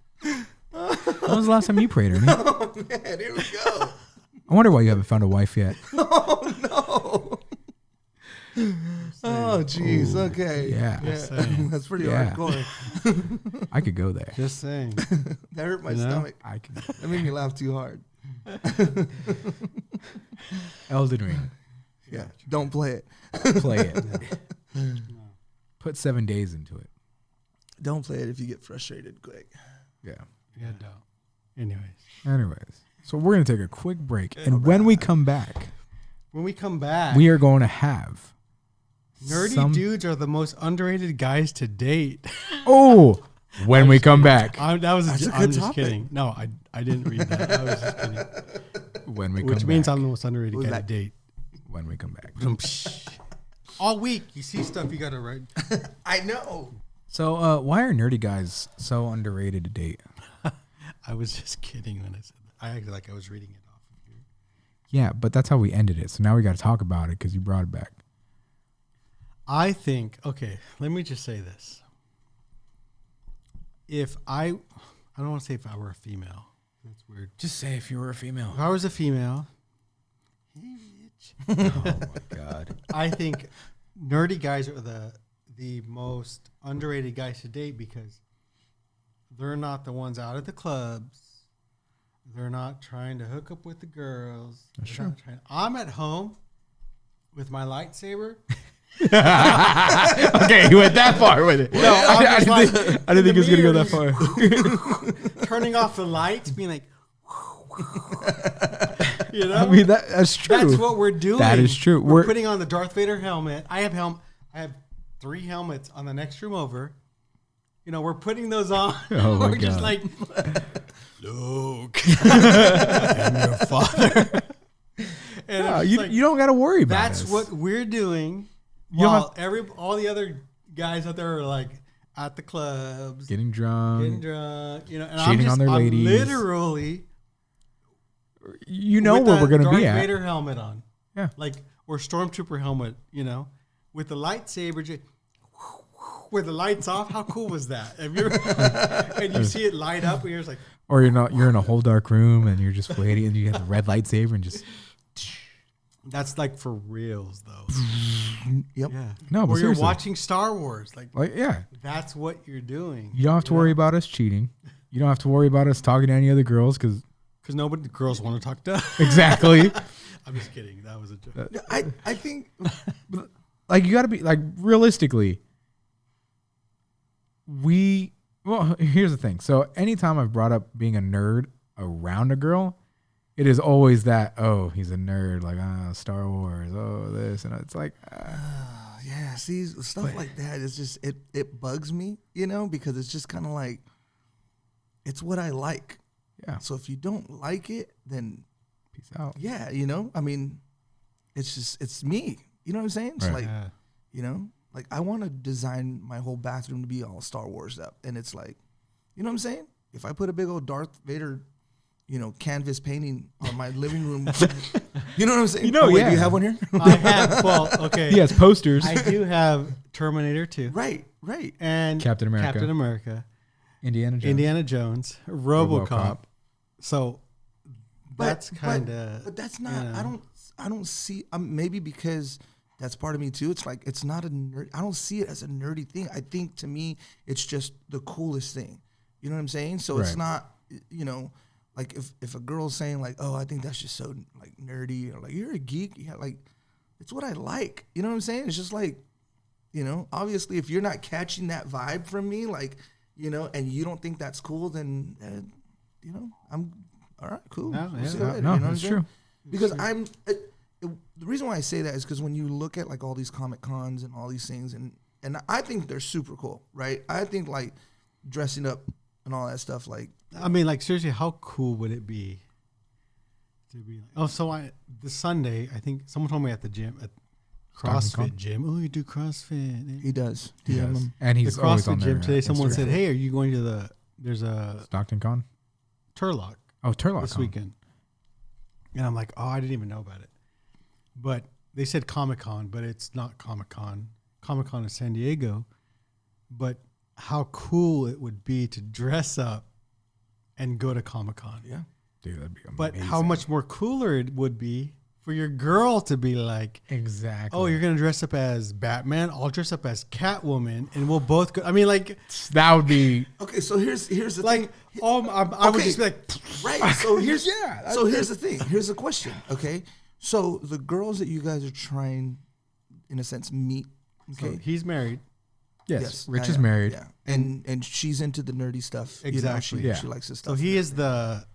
When was the last time you prayed, Ernie? Oh man, here we go. I wonder why you haven't found a wife yet. Oh jeez. Okay. Yeah. That's pretty Yeah. hardcore. I could go there. Just saying. That hurt my You know? stomach. I could. That made me laugh too hard. Elden Ring. Yeah. Don't play it. Play it. Put 7 days into it. Don't play it if you get frustrated quick. Yeah. Yeah, no. Anyways, Anyways, so we're going to take a quick break. And when we come back, when we come back, we are going to have nerdy some- dudes are the most underrated guys to date. Oh, when we come back. I'm That's a good just topic. kidding. No, I didn't read that. I was just kidding. When we come Which means back. I'm the most underrated What was guy to that? date. When we come back. All week, you see stuff you got to write. I know. So, why are nerdy guys so underrated to date? I was just kidding when I said that. I acted like I was reading it off of here. Yeah, but that's how we ended it. So now we got to talk about it because you brought it back. I think, okay, let me just say this. If I don't want to say if I were a female. That's weird. Just say if you were a female. If I was a female, Oh my God. I think nerdy guys are the most underrated guys to date because they're not the ones out at the clubs. They're not trying to hook up with the girls. That's They're true. not trying- I'm at home with my lightsaber. Okay, you went that far with it. No, I didn't think it was going to go that far. Turning off the lights, being like, you know, I mean, that's true. that's what we're doing. That is true. We're We're- putting on the Darth Vader helmet. I have 3 helmets on the next room over. You know, we're putting those on. Oh my we're just God. like, Luke, I'm your father. And No, I'm just you, like, you don't got to worry about that's us. what we're doing. You don't While all the other guys out there are like at the clubs, Getting drunk. getting drunk, you know, and cheating on their I'm ladies. literally You know with where the we're going to Darth be at. Vader helmet on. Yeah. Like, or Stormtrooper helmet, you know, with the lightsaber, with the lights off. How cool was that? Have you ever, and you see it light up, and you're just like, Or you're in a whole dark room and you're just waiting and you have the red lightsaber and just that's like for reals, though. Yep. Yeah. No, but or you're seriously. watching Star Wars. Like, yeah. that's what you're doing. You don't have to worry about us cheating. You don't have to worry about us talking to any other girls because Because nobody, the girls want to talk to us. exactly. I'm just kidding. That was a joke. I think Like you got to be like realistically. Well, here's the thing. So anytime I've brought up being a nerd around a girl, it is always that, oh, he's a nerd, like Star Wars, oh this, and it's like yeah, see stuff like that is just it bugs me, you know, because it's just kind of like it's what I like. yeah, So if you don't like it, then peace out. yeah, you know, I mean, it's me. You know what I'm saying? It's Right. like, Yeah. you know, like I want to design my whole bathroom to be all Star Wars up, and it's like, you know what I'm saying? If I put a big old Darth Vader, you know, canvas painting on my living room, you know what I'm saying? You know, oh, wait, yeah. do you have one here? I have, well, okay. He has posters. I do have Terminator 2 right. and Captain America. Indiana Jones. Indiana Jones, RoboCop. RoboCop. So But- that's kind of. But that's not. you know. I don't see. Maybe because that's part of me too. It's like it's not a nerd. I don't see it as a nerdy thing. I think to me, it's just the coolest thing. You know what I'm saying? So it's Right. not. You know, like if a girl's saying like, oh, I think that's just so like nerdy, or like you're a geek. Yeah, like it's what I like. You know what I'm saying? It's just like, you know, obviously if you're not catching that vibe from me, like, you know, and you don't think that's cool, then you know, I'm all right, cool. No, We'll yeah. see No, later, no, you know what I'm that's saying? true. Because the reason why I say that is because when you look at like all these Comic Cons and all these things, and I think they're super cool, right? I think like dressing up and all that stuff, like I mean, like seriously, how cool would it be to be like? Oh, so this Sunday, I think someone told me at the gym at Stockton Con? CrossFit gym. Oh, you do CrossFit. he does. He DM does. him. And The he's always on CrossFit there. gym today. Someone Instagram. said, "Hey, are you going to there's a Stockton Con. Turlock Oh, Turlock this Con. weekend?" And I'm like, "Oh, I didn't even know about it." But they said Comic Con, but it's not Comic Con. Comic Con is San Diego. But how cool it would be to dress up and go to Comic Con. Yeah. Dude, that'd be amazing. But how much more cooler it would be for your girl to be like, Exactly. "Oh, you're gonna dress up as Batman. I'll dress up as Catwoman, and we'll both go." I mean, like, that would be Okay, so here's the like, thing. I would Okay. just be like, Right. So here's Yeah, So here's the thing. Here's the question. Okay. So the girls that you guys are trying, in a sense, meet. so Okay. he's married. yes. Rich I is am, married. Yeah. And she's into the nerdy stuff. Exactly. You know, Yeah. she likes this So stuff. he is the,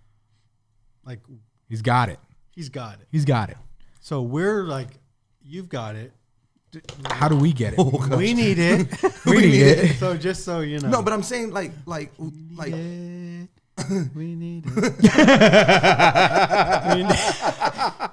like, He's got it. he's got it. He's got it. So we're like, you've got it. How do we get it? We need it. we need it. So just so you know. No, but I'm saying like it. We need it.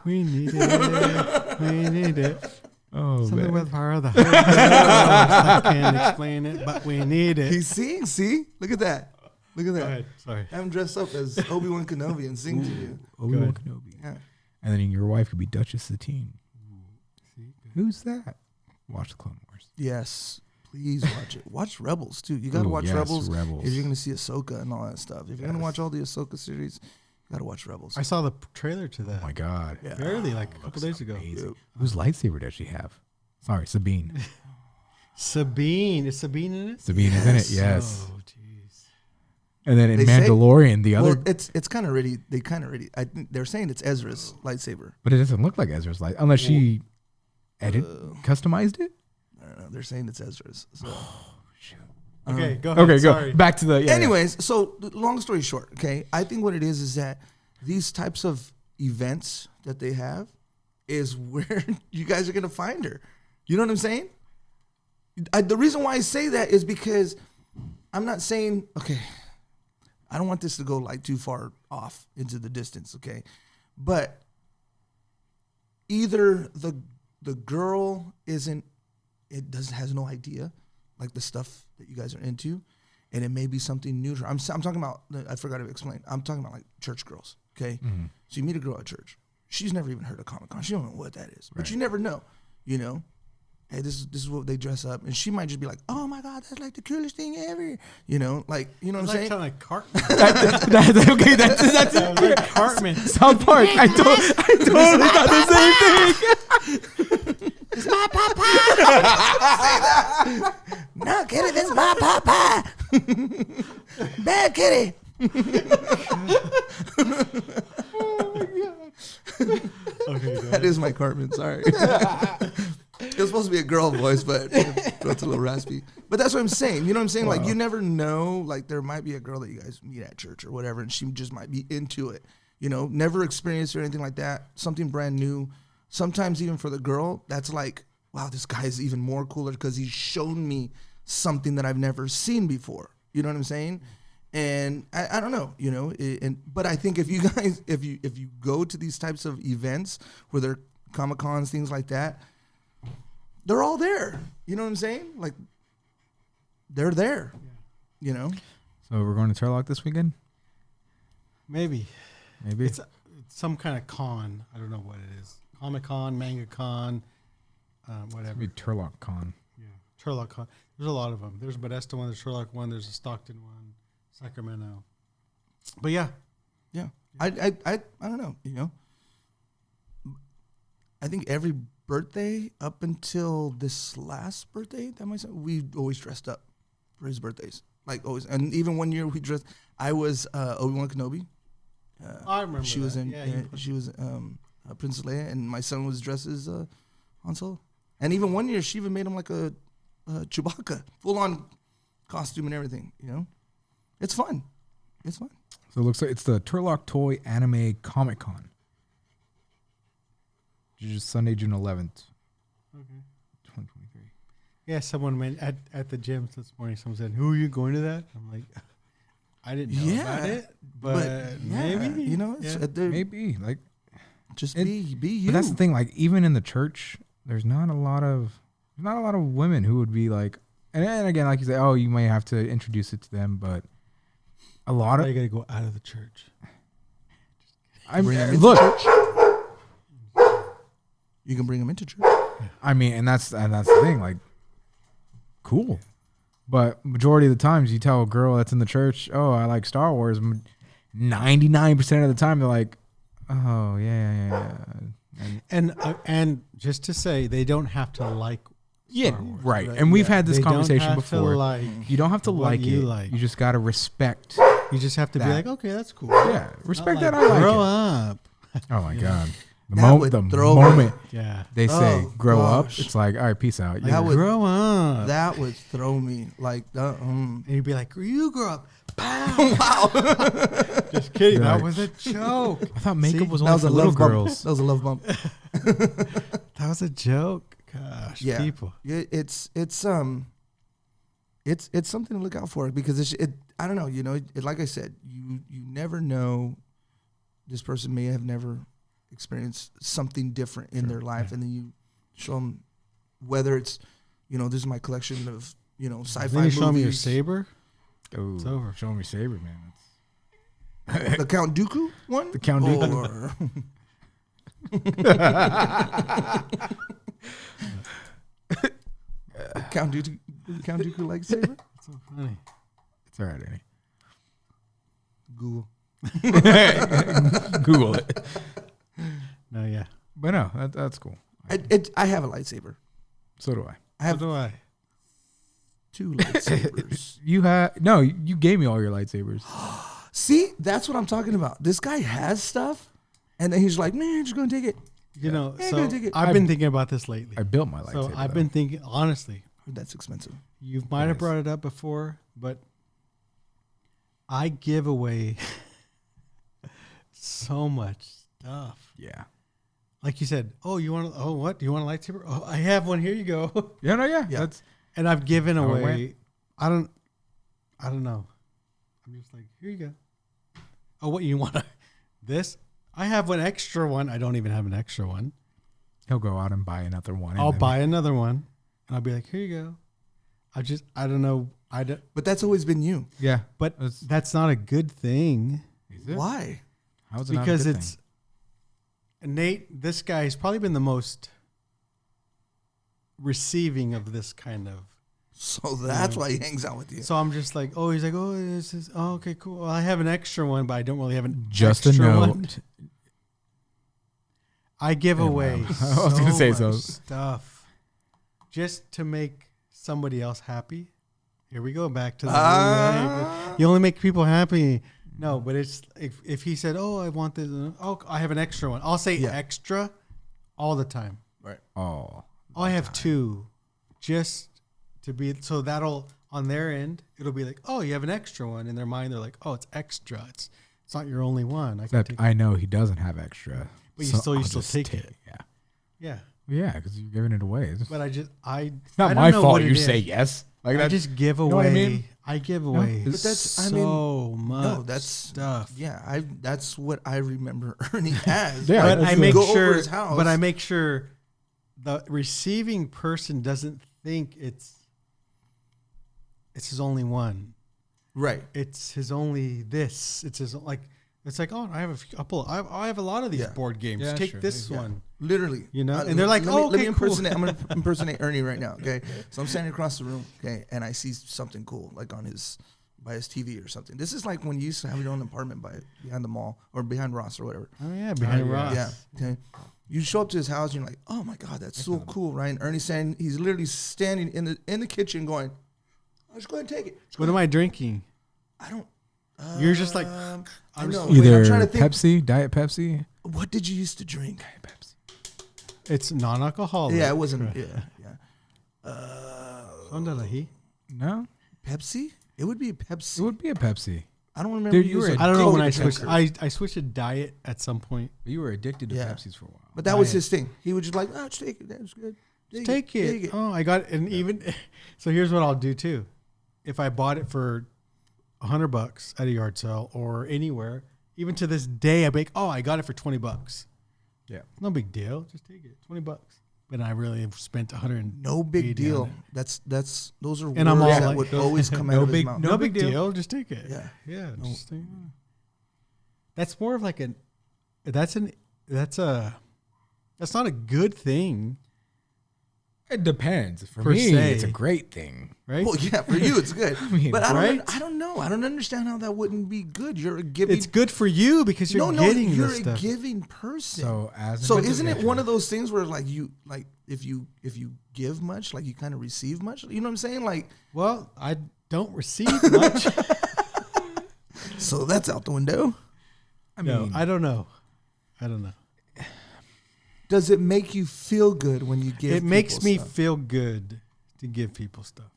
we need it. We need it. Oh, Something man. with power of the Holy Ghost. I can't explain it, but we need it. he's seeing. See, look at that. Look at Go that. ahead. Sorry. Have him dress up as Obi-Wan Kenobi and sing to you. Obi-Wan Good. Kenobi. Yeah. And then your wife could be Duchess Satine. Who's that? Watch the Clone Wars. Yes. Please watch it. Watch Rebels too. You gotta Ooh, watch yes, Rebels, Rebels. if you're gonna see Ahsoka and all that stuff. If you're gonna Yes. watch all the Ahsoka series, you gotta watch Rebels. I saw the trailer to that. Oh my God. Yeah. Barely, like a couple Looks days ago. amazing. Whose lightsaber does she have? Sorry, Sabine. Sabine. Is Sabine in it? Sabine is in it. Yes. Oh, jeez. And then in They say- Mandalorian, the other, Well, it's kind of ready. They kind of ready. I think they're saying it's Ezra's lightsaber. but it doesn't look like Ezra's light unless she customized it. I don't know. They're saying it's Ezra's. So. Okay, go ahead. Okay, go Sorry. back to the. Yeah, Anyways, so long story short, okay, I think what it is that these types of events that they have is where you guys are gonna find her. You know what I'm saying? The reason why I say that is because I'm not saying, okay, I don't want this to go like too far off into the distance, okay, but either the girl has no idea like the stuff that you guys are into, and it may be something new to her. I'm talking about, I forgot to explain. I'm talking about like church girls, okay? Mm-hmm. So you meet a girl at church. She's never even heard of Comic Con. She don't know what that is, but Right. you never know, you know? Hey, this is what they dress up, and she might just be like, "Oh my God, that's like the coolest thing ever," you know, like you know what I'm saying? Like Cartman. that's okay. That's Like Cartman. South Park. I totally thought the same thing. It's my papa. No, Kitty, this is my papa. Bad Kitty. Okay, go That ahead. is my Cartman. Sorry. It was supposed to be a girl voice, but it's a little raspy. But that's what I'm saying. You know what I'm saying? Like, you never know. Like, there might be a girl that you guys meet at church or whatever, and she just might be into it. You know, never experienced or anything like that. Something brand new. Sometimes even for the girl, that's like, wow, this guy is even more cooler because he's shown me something that I've never seen before. You know what I'm saying? And I don't know, you know, but I think if you guys, if you go to these types of events where they're Comic Cons, things like that, they're all there. You know what I'm saying? Like, they're there. You know? So we're going to Turlock this weekend. Maybe. Maybe. It's some kind of con. I don't know what it is. Comic Con, Manga Con, whatever. Maybe Turlock Con. Yeah. Turlock Con. There's a lot of them. There's a Modesto one, there's Turlock one, there's a Stockton one, Sacramento. But yeah. Yeah. I don't know, you know? I think every birthday up until this last birthday that my son, we always dressed up for his birthdays. Like always. And even one year we dressed, I was Obi-Wan Kenobi. I remember She was that. in. Yeah, you put- She was Princess Leia, and my son was dressed as Han Solo. And even one year, she even made him like a Chewbacca, full on costume and everything. You know. It's fun. It's fun. So it looks like it's the Turlock Toy Anime Comic Con. Just Sunday, June 11th, Okay. 2023. Yeah, someone went at the gym this morning. Someone said, "Who are you going to that?" I'm like, I didn't know about it, but maybe you know, it's, Maybe like, just it- be you. but that's the thing. Like, even in the church, there's not a lot of women who would be like, and again, like you say, oh, you may have to introduce it to them, but a lot Why of you gotta go out of the church. Bring them into look. You can bring them into church. I mean, and that's the thing. Like, cool, but majority of the times, you tell a girl that's in the church, "Oh, I like Star Wars." 99% of the time, they're like, "Oh, yeah." And just to say, they don't have to like. Yeah, Star Wars, right. And we've had this They don't conversation have to before. like, You don't have to what like you it. like. You just gotta respect. you just have to be that. like, okay, that's cool. Yeah, respect that. I like grow it. up. Oh my god, the That would moment throw me. Yeah. they say Oh, grow gosh. up, it's like, all right, peace out. That Yeah. would- Grow up. That would throw me like And you'd be like, you grow up. wow. Just kidding. You're That like- was a joke. I thought makeup See? was That only was for a little love bump. girls. That was a love bump. That was a joke. Gosh, Yeah. people. It's something to look out for because I don't know, you know, like I said, you never know. This person may have never experienced something different in their life, and then you show them whether it's, you know, this is my collection of, you know, sci-fi Then you movies. show me your saber. Ooh, It's over. Show me your saber, man. The Count Dooku one. The Count Dooku. Or Count Dooku lightsaber. It's so funny. It's all right, Annie. Google. Google it. No, yeah. But no, that's cool. I have a lightsaber. So do I. I have So do I. 2 lightsabers. You have no. You gave me all your lightsabers. See, that's what I'm talking about. This guy has stuff, and then he's like, "Man, just gonna take it." You know, Yeah, so go take it. I've been thinking about this lately. I built my lightsaber. So I've though. been thinking, honestly, That's expensive. you might have is. brought it up before, but I give away so much stuff. Yeah. Like you said, oh, you want? Oh, what? Do you want a lightsaber? Oh, I have one. Here you go. Yeah. No. Yeah. Yeah. That's And I've given How it away. went? I don't know. I'm just like, here you go. Oh, what you want? This? I have one extra one. I don't even have an extra one. he'll go out and buy another one. and I'll then- buy another one, and I'll be like, here you go. I don't know. But that's always been you. Yeah. But That's- that's not a good thing Is it? Why? How's it not a because good it's thing? Nate. This guy's probably been the most receiving of this kind of. So that's why he hangs out with you. So I'm just like, oh, he's like, oh, this is okay, cool. Well, I have an extra one, but I don't really have an Just a extra note. one. I give Hey, away man. I was gonna say much so. stuff just to make somebody else happy. Here we go back to the you only make people happy. No, but it's if he said, "Oh, I want this," oh, I have an extra one. I'll say Yeah. extra all the time. Right. Oh. I have 2, just to be so that'll on their end it'll be like, "Oh, you have an extra one." In their mind, they're like, "Oh, it's extra. It's not your only one." I can Except take I know he doesn't have extra. But you still I'll take just it. Yeah. yeah. Yeah, because you're giving it away. It's But it's not I my don't know fault what you it say is. yes. Like I that. just give know away. what I mean? I give away. But that's- I so mean, much. No, that's stuff. Yeah, that's what I remember Ernie as. Yeah, But that's I the- make Go over sure. his house. But I make sure the receiving person doesn't think it's his only one. Right. It's his only this. It's his like. It's like, oh, I have a couple. I have a lot of these Yeah. board games. Yeah, Take sure. this Yeah. one. Literally. You know? And they're like, let me, oh, let me okay, cool. impersonate. I'm going to impersonate Ernie right now. Okay. So I'm standing across the room. Okay. And I see something cool, like by his TV or something. This is like when you used to have your own apartment behind the mall or behind Ross or whatever. Oh yeah, behind yeah. Ross. Yeah. Okay. You show up to his house and you're like, oh my God, that's so cool, right? And Ernie's saying he's literally standing in the kitchen going, I'll just go ahead and take it. Just go What am I drinking? I don't. You're just like, I I'm know. just- Wait, I'm Either trying to think. Pepsi, Diet Pepsi. What did you used to drink? Pepsi. It's non-alcoholic. Yeah, it wasn't. Yeah, yeah. Sonda lahi. No. Pepsi. It would be It Pepsi. would be a Pepsi. I don't remember. Dude, you you were using I don't know when Coke I as switched. anchor. I switched to diet at some point. But you were addicted to Yeah. Pepsis for a while. But that was Diet. his thing. He would just like, oh, just take it. That's good. Just take it. Oh, I got and even so. Here's what I'll do too. If I bought it for $100 at a yard sale or anywhere, even to this day, I make. Oh, I got it for $20. Yeah. No big deal. Just take it. $20. But I really have spent 100. No big 80 deal. on it. Those are And words I'm all that like- would always come No out of his big- mouth. No big deal. Just take it. Yeah. Yeah. No. Just take it. That's more of like that's not a good thing, It depends. For Per me, se. it's a great thing. right? Well, yeah, for you it's good. mean, but I right? don't know. I don't understand how that wouldn't be good. You're giving. It's good for you because you're no, getting you're this a stuff. giving person. So Isn't it one of those things where like if you give much, like you kind of receive much? You know what I'm saying? Like, Well, I don't receive much. so that's out the window. I No, mean, I don't know. I don't know. Does it make you feel good when you give? It makes people me stuff? feel good to give people stuff.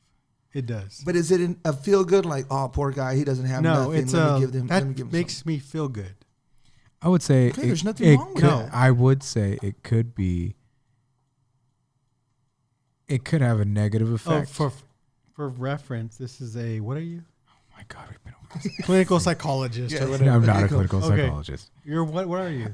It does. But is it a feel good? Like, oh, poor guy, he doesn't have No, nothing. it's Let me give him. that Let me give him makes me feel good. I would say Okay, there's nothing wrong with could, that. I would say it could be. It could have a negative effect. For reference, this is a what are you? Oh my God, we've been over this. Clinical psychologist Yeah. or whatever. I'm not a you go. clinical Okay. psychologist. You're what are you?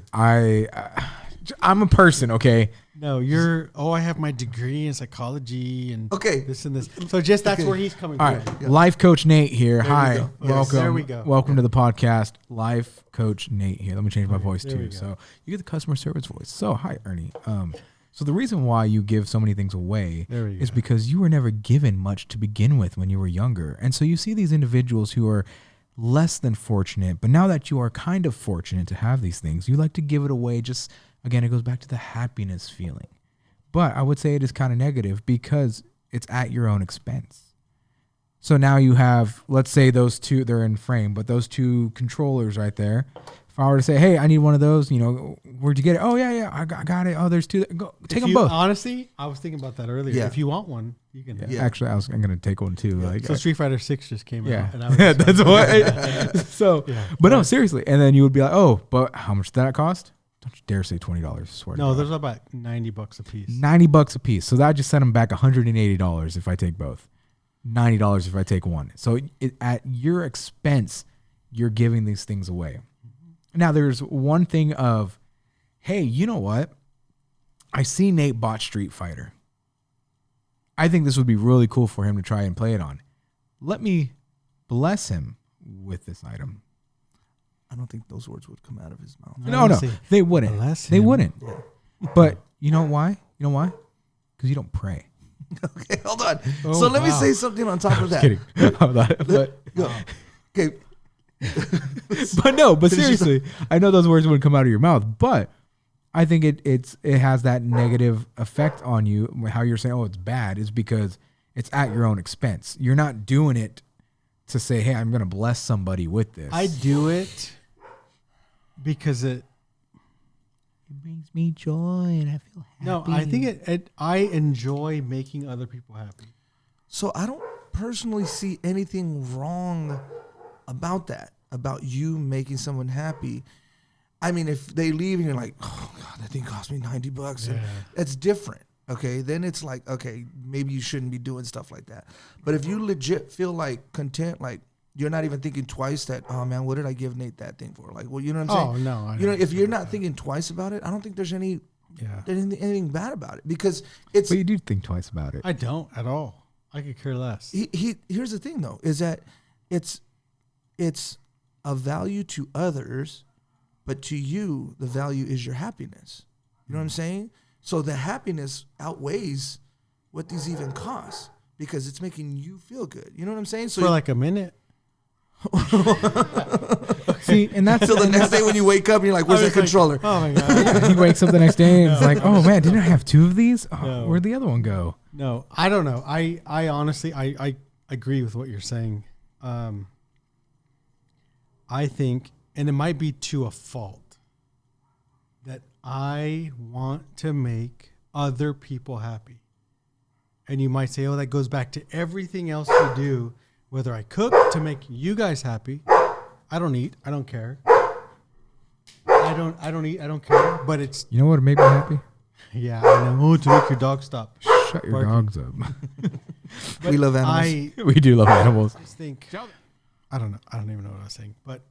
I'm a person. Okay. No, you're. Oh, I have my degree in psychology and Okay. this and this. So just that's Okay. where he's coming All from. right. Life coach Nate here. There we Hi. go. Yes, Welcome. there we go. Welcome to the podcast. Life coach Nate here. Let me change my voice there we too. go. So you get the customer service voice. So hi Ernie. So the reason why you give so many things away There we is go. because you were never given much to begin with when you were younger. And so you see these individuals who are less than fortunate, but now that you are kind of fortunate to have these things, you like to give it away. Just again, it goes back to the happiness feeling. But I would say it is kind of negative because it's at your own expense. So now you have, let's say those two, they're in frame, but those two controllers right there. If I were to say, hey, I need one of those, where'd you get it? Oh, yeah, I got it. Oh, there's two. Go take If them you- both. Honestly, I was thinking about that earlier. Yeah. If you want one, you can. Yeah. Actually, I'm going to take one too. Like, So Street Fighter 6 just came yeah, out. And I was that's what. So, Yeah. but no, seriously. And then you would be like, oh, but how much did that cost? Don't you dare say $20. Swear. to No, God. there's about $90 a piece. $90 a piece. So that just sent them back $180 if I take both. $90 if I take one. So at your expense, you're giving these things away. Now there's one thing of, hey, you know what? I see Nate bought Street Fighter. I think this would be really cool for him to try and play it on. Let me bless him with this item. I don't think those words would come out of his mouth. No, Honestly, they wouldn't. bless They him. wouldn't. But you know why? You know why? Because you don't pray. Okay, hold on. Oh, So let me wow. say something on top of that. Kidding. but Go. Okay, but seriously, I know those words wouldn't come out of your mouth, but I think it has that negative effect on you. How you're saying, oh, it's bad, is because it's at your own expense. You're not doing it to say, hey, I'm going to bless somebody with this. I do it because it. It brings me joy and I feel happy. No, I think I enjoy making other people happy. so I don't personally see anything wrong about that, about you making someone happy. I mean, if they leave and you're like, oh God, that thing cost me $90, and Yeah. that's different. Okay, then it's like, okay, maybe you shouldn't be doing stuff like that. But if you legit feel like content, like you're not even thinking twice that, oh man, what did I give Nate that thing for? Like, well, you know what I'm saying? Oh no, I You know, don't if you're think not about thinking twice about it, I don't think there's that. yeah, anything bad about it, because it's But you do think twice about it. I don't at all. I could care less. he here's the thing though, is that it's a value to others, but to you the value is your happiness. You know what I'm saying? So the happiness outweighs what these even cost, because it's making you feel good. You know what I'm saying? So For like a minute. See, and that's till the next day when you wake up and you're like, where's I that was like, controller? oh my god. he wakes up the next day and it's like, oh man, didn't I have two of these? Oh, No. where'd the other one go? No, I don't know. I honestly I agree with what you're saying. I think, and it might be to a fault, that I want to make other people happy. And you might say, oh, that goes back to everything else you do whether I cook to make you guys happy. I don't eat. I don't care. I don't eat. I don't care. But it's, You know what would make me happy? yeah, I know. Oh, to make your dog stop. Shut your Barking. dogs up. We love animals. I We do love animals. just think, I don't know. I don't even know what I was saying, but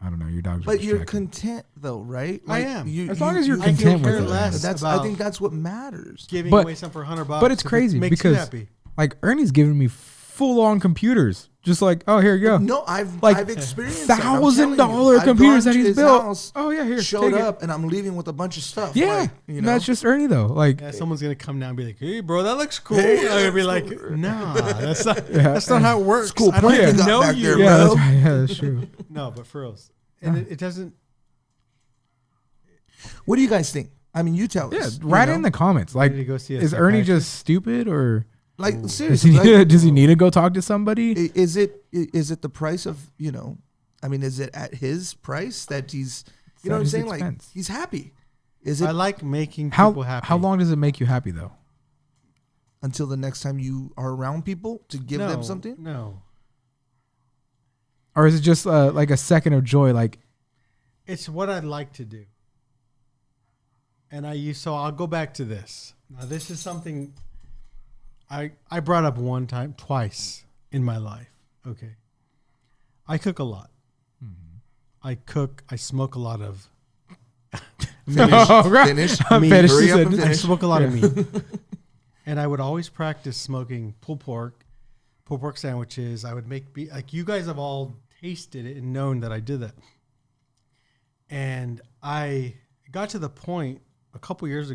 I don't know. Your dogs are but you're distracting. content though, right? I am. As long as you're I content care with it. less That's. I about think that's what matters. giving But- away something for $100. but it's if it crazy makes you because happy. like Ernie's giving me full on computers. Just like, oh, here you go. No, I've Like, experienced that. I'm $1,000 telling you. I've computers gone that to he's his built. house, Oh yeah, here. showed take it. up, and I'm leaving with a bunch of stuff. Yeah, like, you and know, that's just Ernie though. Like, Yeah, someone's gonna come down and be like, "Hey, bro, that looks cool." Hey, I'm gonna be that like, looks "Nah, that's not. Yeah. That's not how it works. cool I don't plant even you got know back you." there, yeah, bro. that's right. Yeah, that's true. No, but for reals, and it doesn't. what do you guys think? I mean, you tell Yeah, us. you write know? in the comments. Like, Ready to go see a is Ernie psychiatrist? just stupid or Like does seriously, he, like, does he need to go talk to somebody? is it the price of, you know? I mean, is it at his price that he's, you know at what I'm his saying? Like, expense. he's happy. Is it I like making people happy. How long does it make you happy though? until the next time you are around people to give them something? No, Or is it just like a second of joy? Like, it's what I'd like to do. And so I'll go back to this. Now, this is something I brought up twice in my life. Okay. I cook a lot. I smoke a lot of Oh, right. Finish. I'm Meat. finished. Hurry He up said- and I finish. smoke a lot of meat. And I would always practice smoking pulled pork sandwiches. I would make like you guys have all tasted it and known that I did that. And I got to the point a few years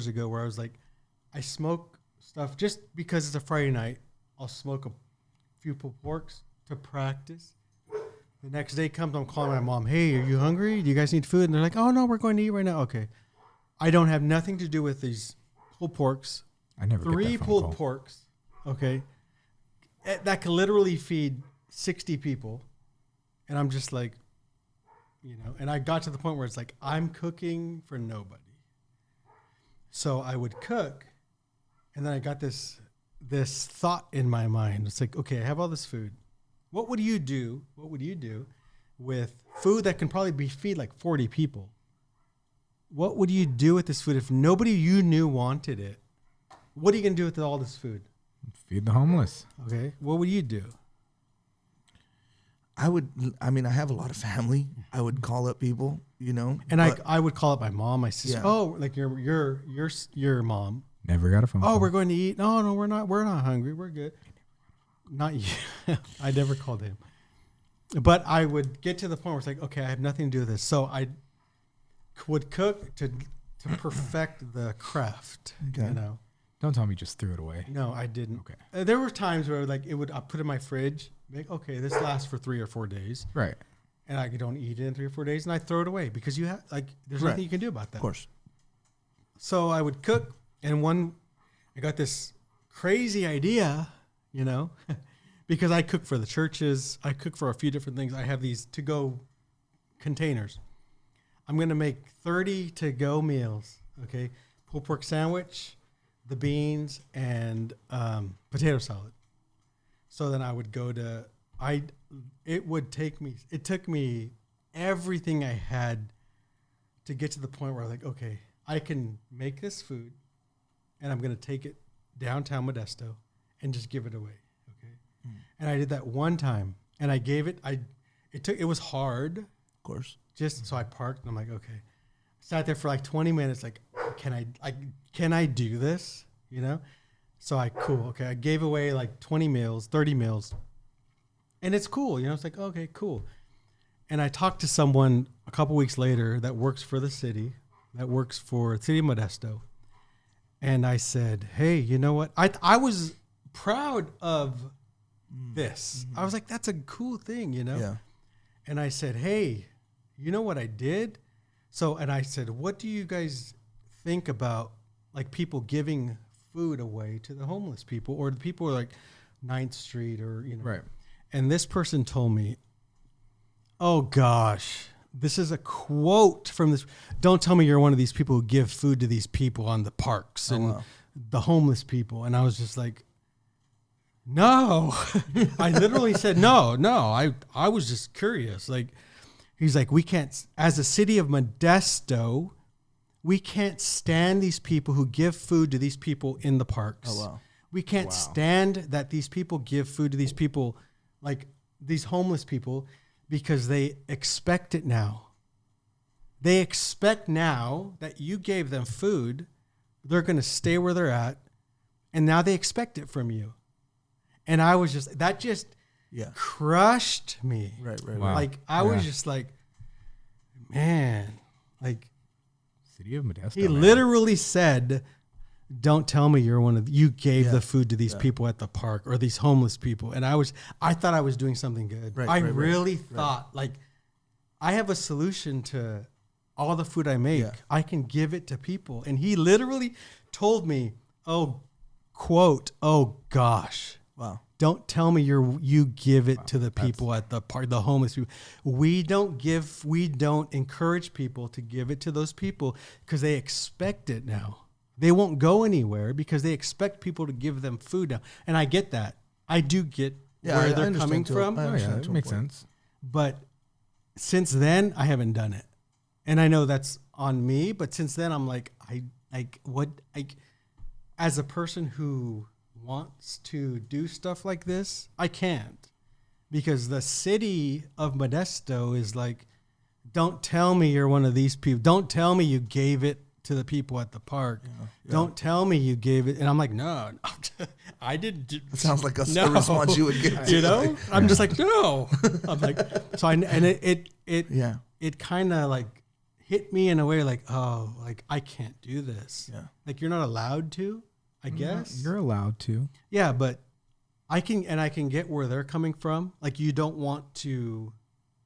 ago, where I was like, I smoke stuff just because it's a Friday night. I'll smoke a few pulled porks to practice. The next day comes, I'm calling my mom. Hey, are you hungry? Do you guys need food? And they're like, oh no, we're going to eat right now. Okay. I don't have nothing to do with these pulled porks. I never get 3 that phone pulled call. porks. Okay. That could literally feed 60 people. And I'm just like, you know, and I got to the point where it's like, I'm cooking for nobody. So I would cook, and then I got this thought in my mind. It's like, okay, I have all this food. What would you do with food that can probably feed like 40 people? What would you do with this food if nobody you knew wanted it? What are you going to do with all this food? Feed the homeless. Okay. What would you do? I have a lot of family. I would call up people, you know. And but I would call up my mom, my sister. Yeah. Oh, like your mom. Never got a phone Oh, call. we're going to eat. No, we're not. We're not hungry. We're good. Not you. I never called him. But I would get to the point where it's like, okay, I have nothing to do with this. So I would cook to perfect the craft. Okay. You know. Don't tell me you just threw it away. No, I didn't. Okay. There were times where like I put it in my fridge. Like, okay, this lasts for 3 or 4 days, Right. and I don't eat it in 3 or 4 days, and I throw it away because you have like there's Right. nothing you can do about that. of course, So I would cook, and I got this crazy idea, you know, because I cook for the churches. I cook for a few different things. I have these to-go containers. I'm going to make 30 to-go meals, okay? Pulled pork sandwich, the beans, and potato salad. So then I would go to, it took me everything I had to get to the point where I was like, okay, I can make this food and I'm going to take it downtown Modesto and just give it away. Okay. And I did that one time and I gave it, it was hard of course. just so I parked and I'm like, okay, sat there for like 20 minutes. Like, can I do this? You know? So I gave away like 20 meals, 30 meals, and it's cool. You know, it's like, okay, cool. And I talked to someone a couple weeks later that works for the city, that works for the city of Modesto. And I said, hey, you know what? I was proud of this. I was like, that's a cool thing, you know? Yeah. And I said, hey, you know what I did? And I said, what do you guys think about like people giving food away to the homeless people or the people like 9th Street or, you know. Right. And this person told me, oh gosh, this is a quote from this. Don't tell me you're one of these people who give food to these people on the parks and wow. the homeless people. And I was just like, no. I literally said, no. I was just curious. Like, he's like, we can't, as a city of Modesto, we can't stand these people who give food to these people in the parks. Oh, wow. We can't stand that these people give food to these people, like these homeless people, because they expect it now. They expect now that you gave them food, they're going to stay where they're at, and now they expect it from you. And I was just, that just crushed me. Right. Wow. Like, I was just like, man, like, City of Modesto. he man. literally said, don't tell me you're one of, you gave the food to these people at the park or these homeless people. And I thought I was doing something good. Right, I right, really thought, like, I have a solution to all the food I make. Yeah. I can give it to people. And he literally told me, oh, quote, oh gosh. Wow. Don't tell me you give it to the people at the park, the homeless people. We don't encourage people to give it to those people because they expect it now. They won't go anywhere because they expect people to give them food now. And I get that. I do get where they're coming from. Oh, yeah, it makes sense. But since then, I haven't done it. And I know that's on me, but since then I'm like, as a person who wants to do stuff like this, I can't, because the city of Modesto is like, don't tell me you're one of these people. Don't tell me you gave it to the people at the park. Don't tell me you gave it. And I'm like, no, I didn't. It sounds like a response you would get. You know, I'm just like, no. I'm like, so it kind of like hit me in a way like, oh, like I can't do this. Yeah. Like you're not allowed to, I guess. You're allowed to. Yeah, but I can get where they're coming from. Like you don't want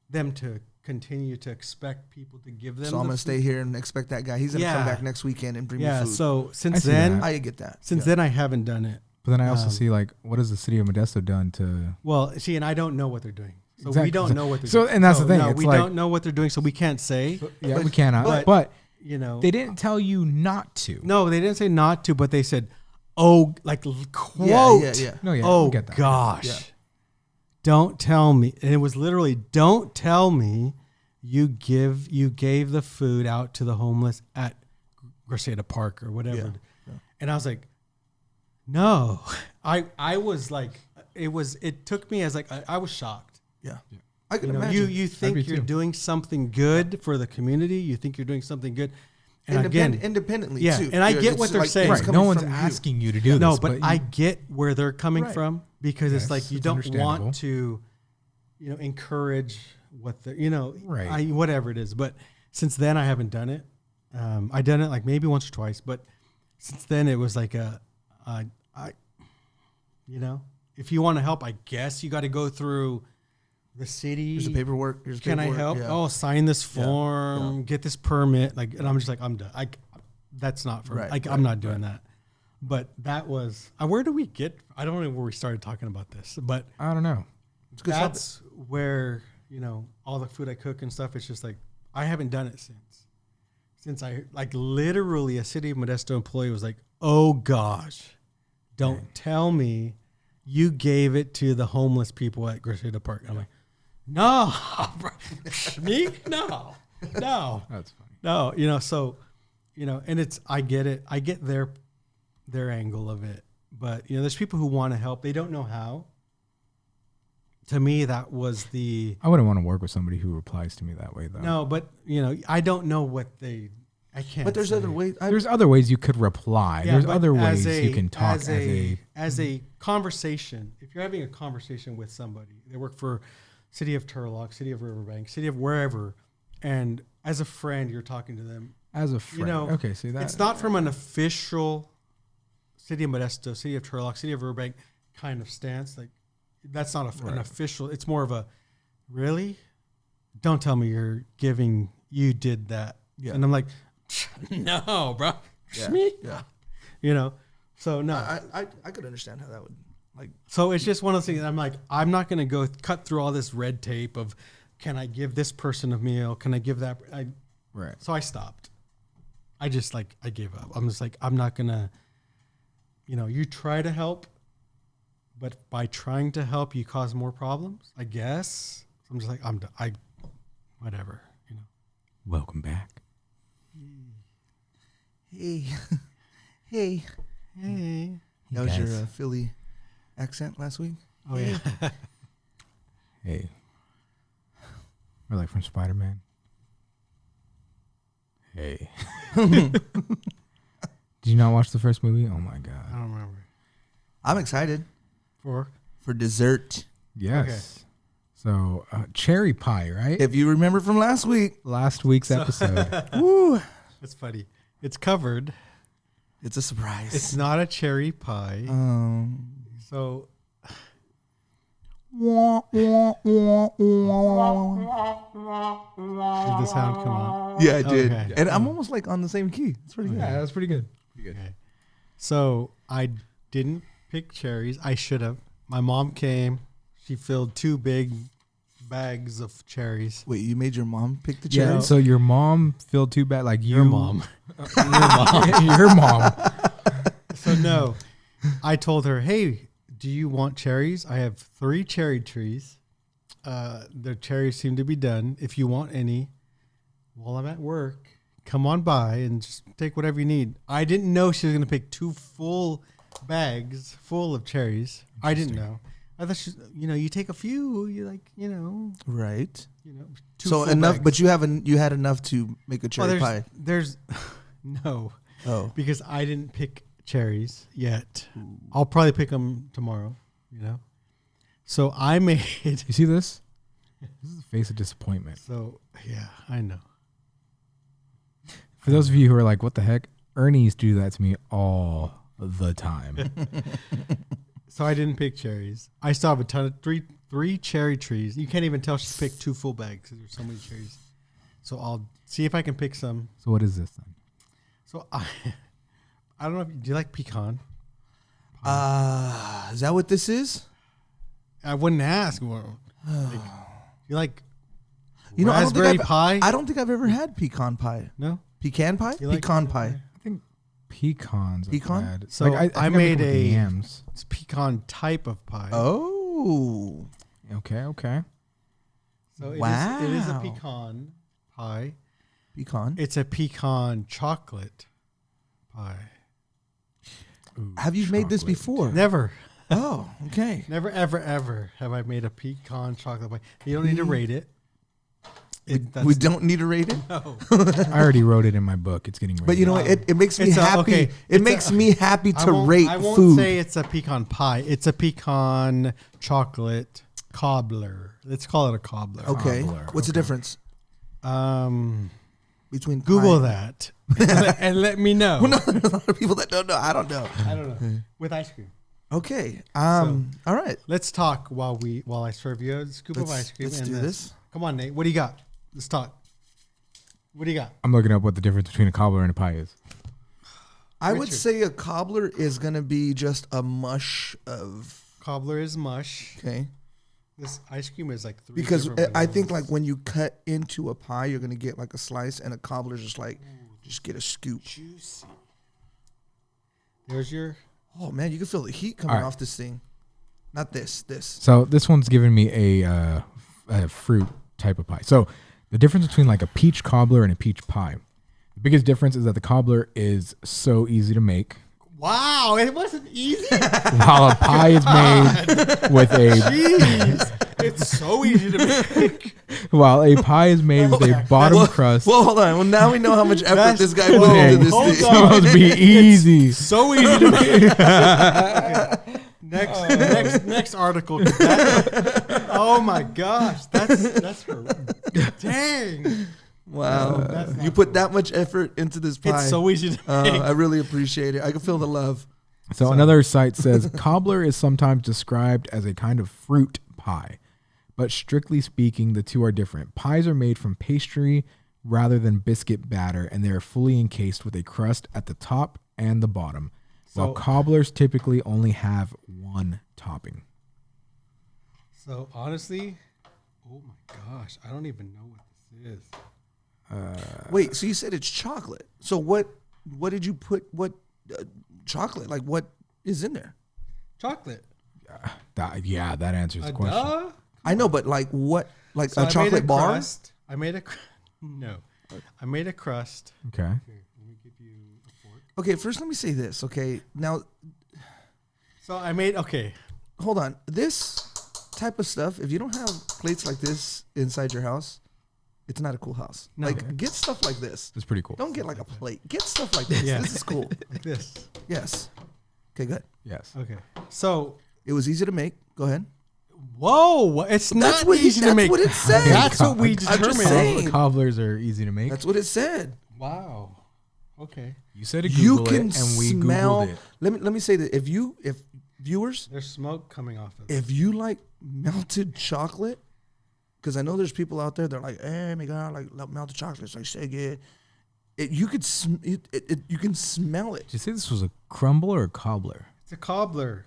them to continue to expect people to give them. So I'm gonna stay here and expect that guy. He's gonna come back next weekend and bring me food. So since I see then, that. I get that. Since then, I haven't done it. But then I also see like, what has the city of Modesto done to? Well, see, and I don't know what they're doing. So Exactly. we don't know what they're So- doing. and that's the thing, No, it's we like- don't know what they're doing, so we can't say. Yeah, we cannot. But You know, they didn't tell you not to. no, they didn't say not to, but they said, "Oh, like quote, Yeah. No, yeah, oh we get that. gosh, Yeah. don't tell me." And it was literally, "Don't tell me you gave the food out to the homeless at Graceta Park or whatever." Yeah. And I was like, "No," I was like, it took me as like I was shocked. Yeah. I can You know, imagine. you think be you're too. doing something good for the community. You think you're doing something good. And independently yeah, too. and I You know, get it's what they're like, saying. it's Right. coming No one's from you. asking you to do no, this. but you- I get where they're coming Right. from because Yes, it's like you it's don't understandable. want to, encourage what the Right. whatever it is. But since then, I haven't done it. I done it like maybe once or twice, but since then it was like if you want to help, I guess you got to go through the city. Here's the paperwork. Here's the Can I paperwork. help? Yeah. Oh, sign this form, get this permit. Like, and I'm just like, I'm done. That's not for me. Right, Like, right, I'm not doing that. But that was, where do we get, I don't know where we started talking about this, but I don't know. It's good that's where, all the food I cook and stuff, it's just like, I haven't done it since I, like literally a City of Modesto employee was like, oh gosh, don't tell me you gave it to the homeless people at Graceta Park. I'm like, no, me? No. That's funny. No, so, and it's, I get it. I get their angle of it, but there's people who want to help. They don't know how. To me, that was I wouldn't want to work with somebody who replies to me that way, though. no, but I don't know what I can't. But there's say. other ways. There's other ways you could reply. Yeah, There's but other as ways you can talk as a conversation. If you're having a conversation with somebody, they work for City of Turlock, City of Riverbank, City of wherever, and as a friend, you're talking to them. as a friend. Okay, see that. It's not from an official City of Modesto, City of Turlock, City of Riverbank kind of stance. Like that's not an official. It's more of a really. Don't tell me you did that. Yeah. And I'm like, no, bro. Yeah. Me? Yeah. So no. I could understand how that would like. So it's just one of those things. I'm like, I'm not going to go cut through all this red tape of, can I give this person a meal? Can I give that? right. So I stopped. I just I gave up. I'm just like, I'm not going to, you try to help, but by trying to help, you cause more problems. I guess. So I'm just like, whatever. You know. Welcome back. Hey, hey. Hey. That was your guys. Philly accent last week. Oh yeah. Hey. Or like from Spider-Man. Hey. Did you not watch the first movie? Oh my I god. don't remember. I'm excited For for dessert. Yes. So cherry pie, right? If you remember from last week, Last week's episode. woo, that's funny. It's covered. it's a surprise. It's not a cherry pie. So did the sound come out? yeah, I did. Okay. And I'm almost like on the same key. It's pretty good. Yeah, that was pretty good. Okay. So I didn't pick cherries. I should have. My mom came. She filled 2 big bags of cherries. Wait, you made your mom pick the Yeah. cherries? So your mom feel too bad, like Your mom. your mom. So no, I told her, "Hey, do you want cherries? I have 3 cherry trees. The cherries seem to be done. If you want any, while I'm at work, come on by and just take whatever you need." I didn't know she was going to pick 2 full bags full of cherries. I didn't know. I thought she, you take a few. You like, Right. 2 So full enough, bags. but you had enough to make a cherry pie. There's no. Oh, Because I didn't pick cherries yet. I'll probably pick them tomorrow, So I made, You see this? This is the face of disappointment. so yeah, I know. For those of you who are like, what the heck? Ernie used to do that to me all the time. So I didn't pick cherries. I still have a ton of three cherry trees. You can't even tell she picked 2 full bags because there's so many cherries. So I'll see if I can pick some. So what is this then? So I don't know. Do you like pecan? is that what this is? I wouldn't ask. Well, you like I don't think raspberry pie? I don't think I've ever had pecan pie. No. Pecan pie? You like Pecan pie. I think pecans. I've Pecan? had. So I think I've made picked with a- yams. It's pecan type of pie. Oh. Okay. So Wow. it is a pecan pie. Pecan. It's a pecan chocolate pie. Ooh, Have you made this chocolate. before? Never, Oh, okay. never, ever, ever have I made a pecan chocolate pie. You don't need to rate it. We don't need to rate it. No. I already wrote it in my book. It's getting ready. But you know what? It makes me It's a- happy. okay, It it's makes a- me happy I to won't- rate I won't food. say it's a pecan pie. It's a pecan chocolate cobbler. Let's call it a cobbler. Okay. Cobbler, What's the difference between Google pie? that and let me know. Well, no, there's a lot of people that don't know. I don't know. I don't know. With ice cream. Okay. All right. Let's talk while I serve you a scoop of ice cream. Let's and do this. Come on, Nate. What do you got? Let's talk. What do you got? I'm looking up what the difference between a cobbler and a pie is. I would Richard. say a cobbler is going to be just a mush of. Cobbler is mush. Okay. This ice cream is like 3 Because different I think bananas. like when you cut into a pie, you're going to get like a slice, and a cobbler is just like, just get a scoop. juicy. There's your. Oh man, you can feel the heat coming All right. off this thing. Not this. So this one's giving me a fruit type of pie. So the difference between like a peach cobbler and a peach pie. The biggest difference is that the cobbler is so easy to make, Wow, it wasn't easy. while a pie is made with a Jeez, it's so easy to make. bottom crust. Well, hold on. Well, now we know how much effort That's- this guy put Hey, into this hold thing. on. supposed to be easy. So easy to make. Next article. Oh my gosh, that's for dang. Wow. You put that much effort into this pie. It's so easy to make. I really appreciate it. I can feel the love. So another site says cobbler is sometimes described as a kind of fruit pie, but strictly speaking, the two are different. Pies are made from pastry rather than biscuit batter, and they are fully encased with a crust at the top and the bottom, while So- cobblers typically only have one topping. So honestly, oh my gosh, I don't even know what this is. Wait, so you said it's chocolate. So what did you put? What chocolate? Like what is in there? Chocolate. That answers the question. Duh. I know, but like what? Like So a I made chocolate bar? crust. I made a no. I made a crust. Okay. Here, let me give you a fork. Okay, first let me say this. Okay, now So I made hold on. This type of stuff, if you don't have plates like this inside your house, it's not a cool house. No. Like get stuff like this. That's pretty cool. Don't get like a plate. Get stuff like this. Yeah. This is cool. like this. Yes. Okay, good. Yes. Okay. So It was easy to make. Go ahead. whoa, it's That's not what easy to make. That's what it said. That's what we I'm just determined. saying. Cobblers are easy to make. That's what it said. Wow. Okay. You said to You Google can it, and we smell. Googled it. Let me say that if viewers, There's smoke coming off of it. if you like melted chocolate, because I know there's people out there that are like, hey, my God, like love melted chocolate. It's like so good. You can smell it. Did you say this was a crumble or a cobbler? It's a cobbler.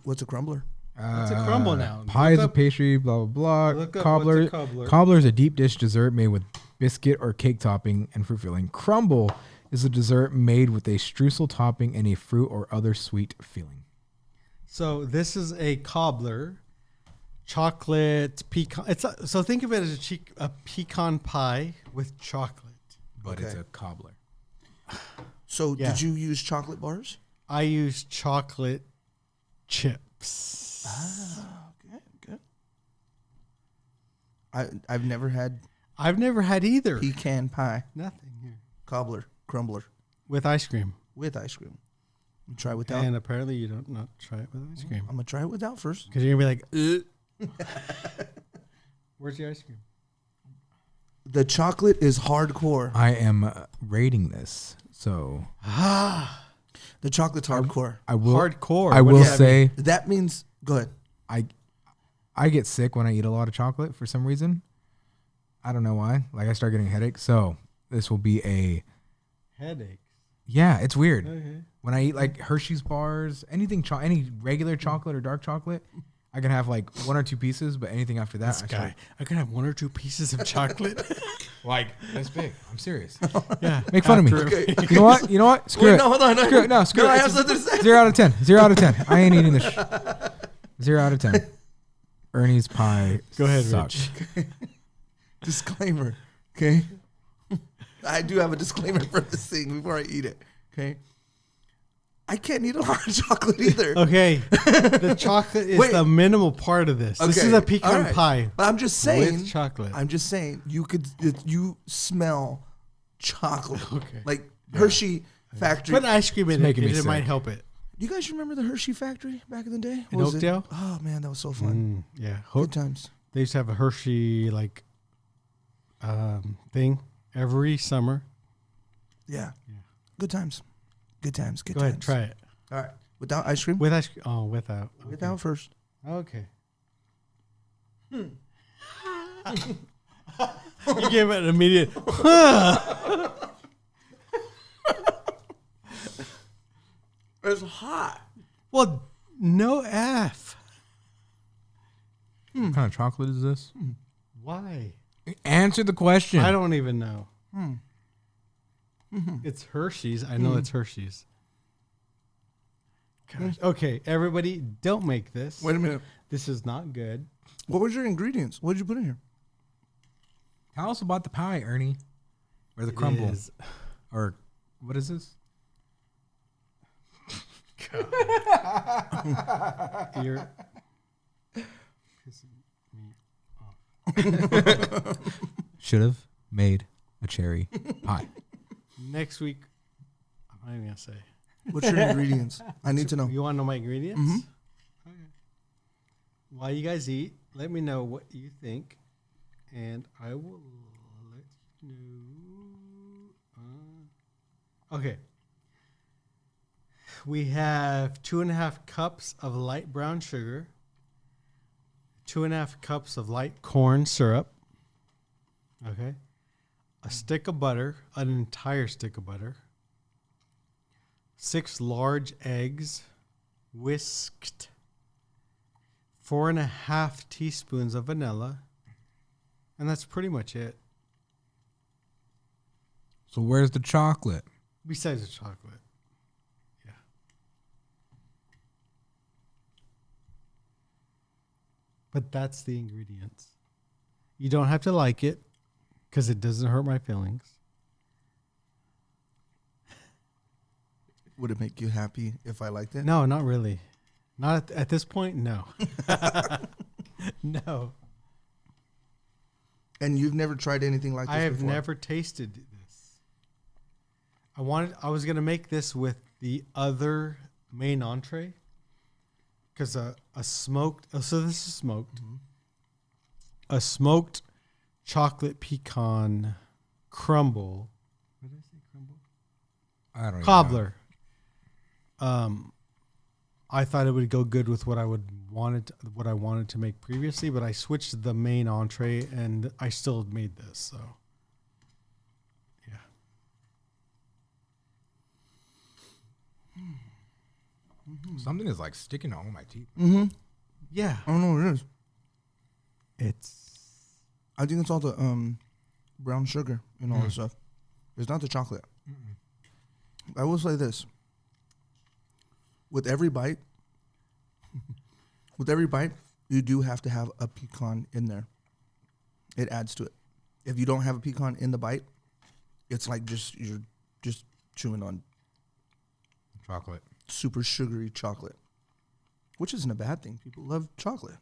What's a crumbler? It's a crumble now. Pie Look is a up- pastry, blah, blah, blah. Look up Cobbler. what's a cobbler. Cobbler is a deep dish dessert made with biscuit or cake topping and fruit filling. Crumble is a dessert made with a streusel topping and a fruit or other sweet filling. So this is a cobbler, chocolate pecan. So think of it as a pecan pie with chocolate. But it's Okay. a cobbler. So Yeah. did you use chocolate bars? I use chocolate chips. Okay, good. I've never had I've never had either. pecan pie, Nothing here cobbler, crumbler with ice cream. with ice cream. You try it without. And apparently you don't not try it with ice cream I'm gonna try it without first. because you're gonna be like, "Where's the ice cream?" The chocolate is hardcore. I am rating this, so The chocolate's hardcore. I will. Hardcore. I What will does that mean? say That means go ahead. I get sick when I eat a lot of chocolate for some reason. I don't know why. Like I start getting headaches. So this will be a Headaches. yeah. It's weird. Okay. When I eat like Hershey's bars, any regular chocolate or dark chocolate, I can have like 1 or 2 pieces, but anything after that, This guy, I could have 1 or 2 pieces of chocolate. like that's big. I'm serious. Yeah. Make fun of me. Okay. You know what? You know what? Screw Wait, it. no, hold on. Screw it. No, screw No, it. I have It's something to say. 0 out of 10. 0 out of 10. I ain't eating this. 0 out of 10. Ernie's pie. Go ahead, sucks. Rich. Disclaimer. Okay. I do have a disclaimer for this thing before I eat it. Okay. I can't eat a lot of chocolate either. Okay. The chocolate is Wait. the minimal part of this. This Okay, is a pecan all right. pie But I'm just saying. with chocolate. I'm just saying. You smell chocolate. Okay. Like Hershey factory. Put ice cream in it. making me It might sick. help it. You guys remember the Hershey factory back in the day? In What was it? Oakdale? Oh man, that was so fun. Yeah. Good times. They used to have a Hershey thing every summer. Yeah. Good times. Good times. Good Go times. ahead, try it. All right. Without ice cream? With ice cream. Oh, without. Okay. Without first. Okay. You gave it an immediate. It's hot. Well, no F. What kind of chocolate is this? Why? Answer the question. I don't even know. It's Hershey's. I know it's Hershey's. Gosh. Okay, everybody, don't make this. Wait a minute. This is not good. What was your ingredients? What did you put in here? Tell us about the pie, Ernie, or the crumble, It is- or what is this? You're pissing me off. Should have made a cherry pie. Next week, I'm not even gonna say. What's your ingredients? I need to know. You want to know my ingredients? Okay. While you guys eat, let me know what you think, and I will let you know. Okay. We have 2.5 cups of light brown sugar, 2.5 cups of light corn syrup. Okay. A stick of butter, an entire stick of butter. 6 large eggs, whisked. 4.5 teaspoons of vanilla. And that's pretty much it. So where's the chocolate? Besides the chocolate. Yeah. But that's the ingredients. You don't have to like it because it doesn't hurt my feelings. Would it make you happy if I liked it? No, not really. Not at this point, no. No. And you've never tried anything like this I have before? never tasted this. I was going to make this with the other main entree. Because a smoked, so this is smoked. Mm-hmm. A smoked chocolate pecan crumble. What did I say crumble? I don't even know. Cobbler. I thought it would go good with what I wanted to make previously, but I switched the main entree and I still made this. So, yeah. Something is like sticking to all my teeth. Mm-hmm. Yeah. I don't know what it is. It's I think it's all the brown sugar and all this stuff. It's not the chocolate. I will say this. With every bite, you do have to have a pecan in there. It adds to it. If you don't have a pecan in the bite, it's like you're just chewing on Chocolate. super sugary chocolate, which isn't a bad thing. People love chocolate.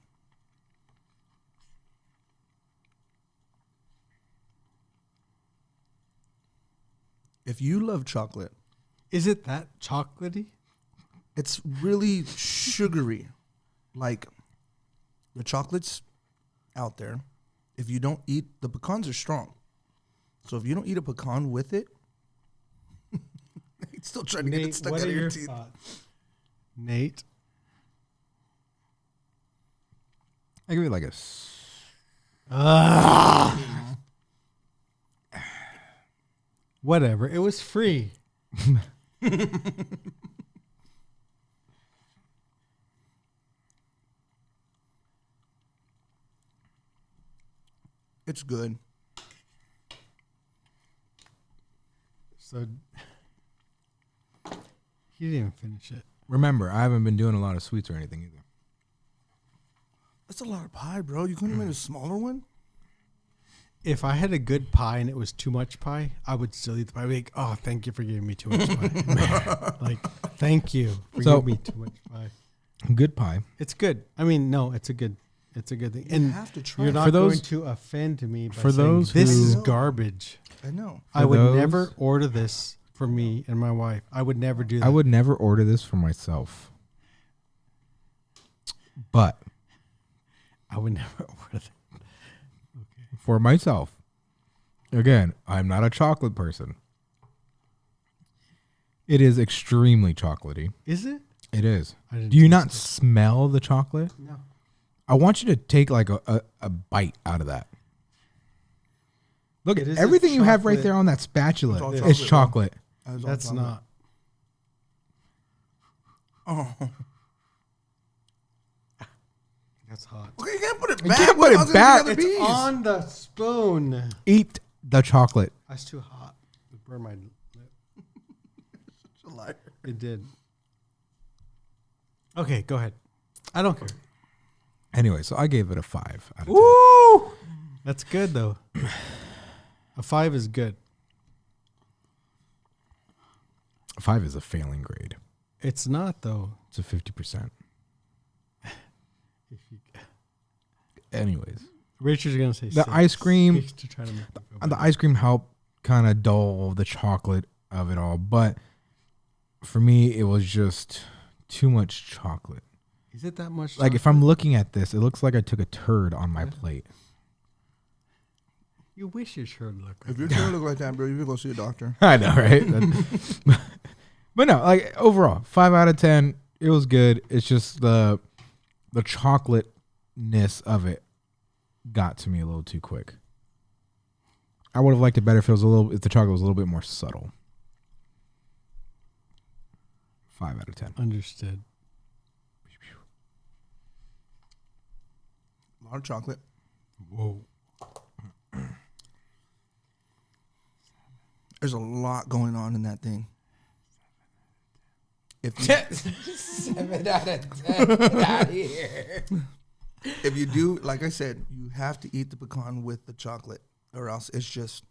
If you love chocolate, is it that chocolatey? it's really sugary. Like the chocolates out there, if you don't eat, the pecans are strong. So if you don't eat a pecan with it, it's still trying to get it stuck what out are of your your teeth. thoughts? Nate? I give it like a. Whatever. It was free. It's good. So he didn't even finish it. Remember, I haven't been doing a lot of sweets or anything either. That's a lot of pie, bro. You couldn't have made a smaller one? If I had a good pie and it was too much pie, I would still eat the pie. I'd be like, oh, thank you for giving me too much pie. Like, thank you for So- giving me too much pie. Good pie. It's good. I mean, no, it's a good thing. You And have to try you're it. not For those- going to offend me by for saying those this who- is garbage. I know. I For would those- never order this for me and my wife. I would never do that. I would never order this for myself. But I would never order that. for myself, again, I'm not a chocolate person. It is extremely chocolatey. Is it? It is. I didn't Do you taste not it. smell the chocolate? No. I want you to take like a bite out of that. Look, It is a everything you have right chocolate- there on that spatula It's all is chocolate, chocolate. That's not. Oh. That's hot. Okay, you can't put it You back. can't put it I was gonna back. get the It's other piece. on the spoon. Eat the chocolate. That's too hot. It burned my lip. Such a liar. It did. Okay, go ahead. I don't care. Anyway, so I gave it a 5 out of 10. Woo! That's good though. A 5 is good. 5 is a failing grade. It's not though. It's a 50%. If you, Anyways, Richard's gonna say The 6. ice cream- Six to try to make me feel the better. ice cream helped kind of dull the chocolate of it all, but for me, it was just too much chocolate. Is it that much? Like if I'm looking at this, it looks like I took a turd on my plate. You wish your shirt looked. If your hair look like that, bro, you can go see a doctor. I know, right? But no, like overall, 5 out of 10. It was good. It's just the chocolateness of it got to me a little too quick. I would have liked it better if the chocolate was a little bit more subtle. 5 out of 10. Understood. A lot of chocolate. Whoa. There's a lot going on in that thing. If you, 7 out of 10. Get out of here. If you do, like I said, you have to eat the pecan with the chocolate, or else it's just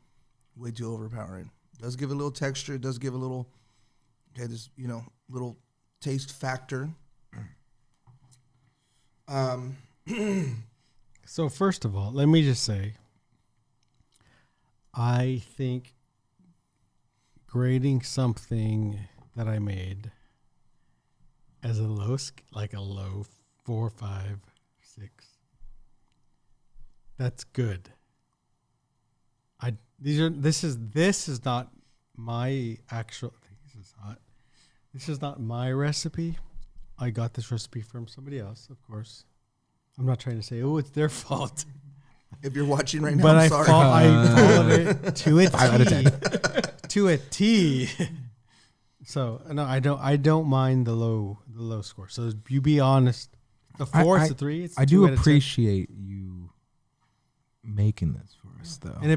way too overpowering. It does give a little texture. It does give a little, this little taste factor. So first of all, let me just say, I think grading something that I made as a low, like a low 4, 5, 6, that's good. This is not my actual. This is not my recipe. I got this recipe from somebody else, of course. I'm not trying to say, oh, it's their fault. If you're watching right now, But I'm sorry. I followed it to a 5 out of 10. to a T. So no, I don't mind the low score. So you be honest. The 4, it's a 3. It's a I 2 do out of 10. appreciate you making this for us, though. And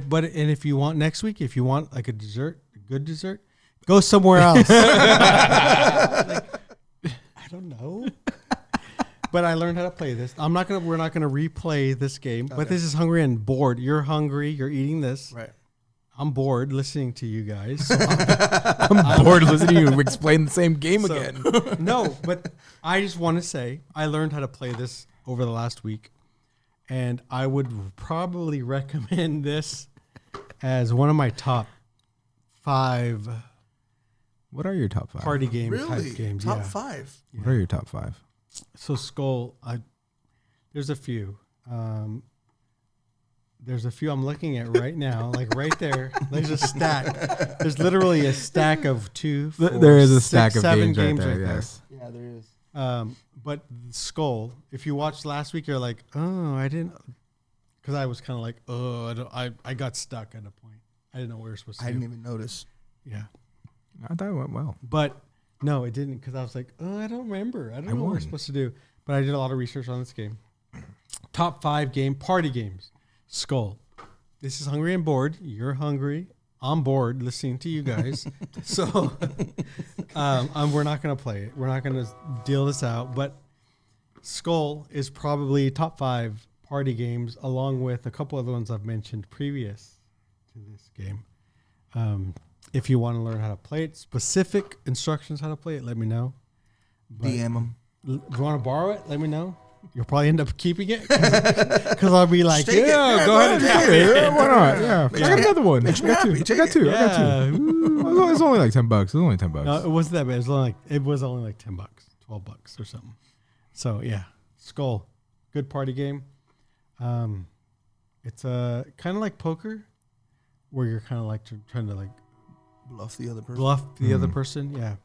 if you want next week, if you want like a good dessert, go somewhere else. I don't know. But I learned how to play this. We're not gonna replay this game. Okay. But this is Hungry and Bored. You're hungry. You're eating this. Right. I'm bored listening to you guys. So I'm bored listening to you explain the same game again. No, but I just want to say I learned how to play this over the last week, and I would probably recommend this as one of my top 5 What are your top 5? party game Really? type games. Top yeah. 5. What are your top 5? So Skull, there's a few. There's a few I'm looking at right now, like right there. There's a stack. There's literally a stack of 2, 4, There is a 6, stack of 7 games right there. right Yes. Yeah, there is. But Skull, if you watched last week, you're like, oh, I didn't, because I was kind of like, oh, I got stuck at a point. I didn't know what we were supposed to I do. didn't even notice. Yeah, I thought it went well. but no, it didn't, because I was like, oh, I don't remember. I don't know what we're won. supposed to do. But I did a lot of research on this game. Top 5 party games. Skull. This is Hungry and Bored. You're hungry. I'm bored listening to you guys. So we're not going to play it. We're not going to deal this out. But Skull is probably top 5 party games, along with a couple other ones I've mentioned previous to this game. If you want to learn how to play it, specific instructions how to play it, let me know. But DM them. if you want to borrow it, let me know. You'll probably end up keeping it because I'll be like, Take it. yeah, go ahead and have Yeah, it. why not? Yeah. I got another one. I Makes me got 2. happy. I Take got it. 2. I got 2. Yeah. Ooh. It's only like $10. It's only $10. No, it wasn't that bad. It was only like $10, $12 or something. So yeah, Skull, good party game. It's kind of like poker, where you're kind of like trying to like Bluff the other person. bluff the other person. Yeah,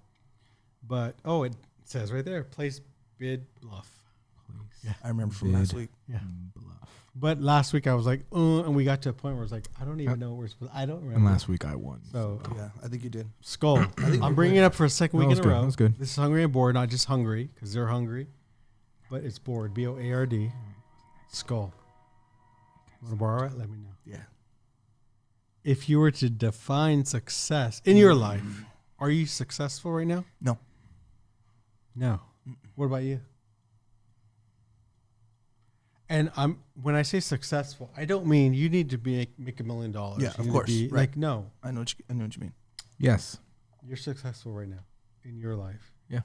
but it says right there, place, bid, bluff. Yeah. I remember from last week. Yeah. Bluff. But last week I was like, and we got to a point where it's like, I don't even know what we're supposed. I don't remember. And last week I won. So Yeah, I think you did. Skull. think I'm we bringing it up for a second week That was in a good. row. That was good. This is Hungry and Bored, not just hungry because they're hungry, but it's bored. BOARD. Skull. Want to borrow it? Let me know. Yeah. If you were to define success in your life, are you successful right now? No. No. What about you? And when I say successful, I don't mean you need to make $1 million. Yeah, You of need to course, be- right. Like, no, I know what you mean. Yes. you're successful right now in your life. Yeah.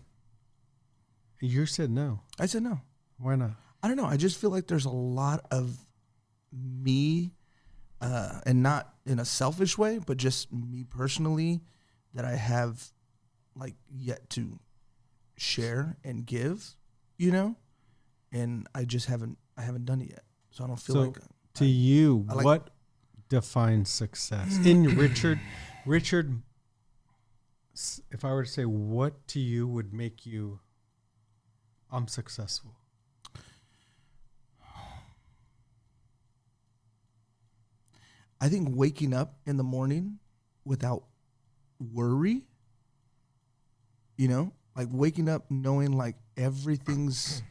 You said no. I said no. Why not? I don't know. I just feel like there's a lot of me, and not in a selfish way, but just me personally, that I have like yet to share and give, and I just haven't done it yet. So I don't feel So, like To you, I like- what defines success? In Richard, if I were to say what to you would make you, I'm successful. I think waking up in the morning without worry, like waking up knowing like everything's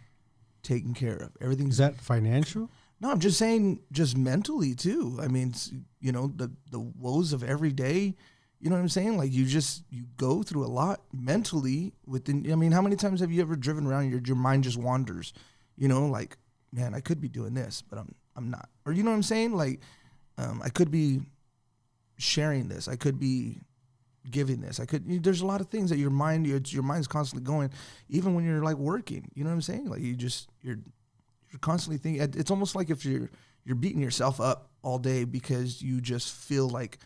taken care of. Everything's Is that financial? No, I'm just saying, just mentally too. I mean, the woes of every day. You know what I'm saying? Like you go through a lot mentally within. I mean, how many times have you ever driven around? Your mind just wanders. Like man, I could be doing this, but I'm not. Or you know what I'm saying? Like, I could be sharing this. I could be giving this. There's a lot of things that your mind's constantly going, even when you're like working. You know what I'm saying? Like you're constantly thinking. It's almost like if you're beating yourself up all day because you just feel like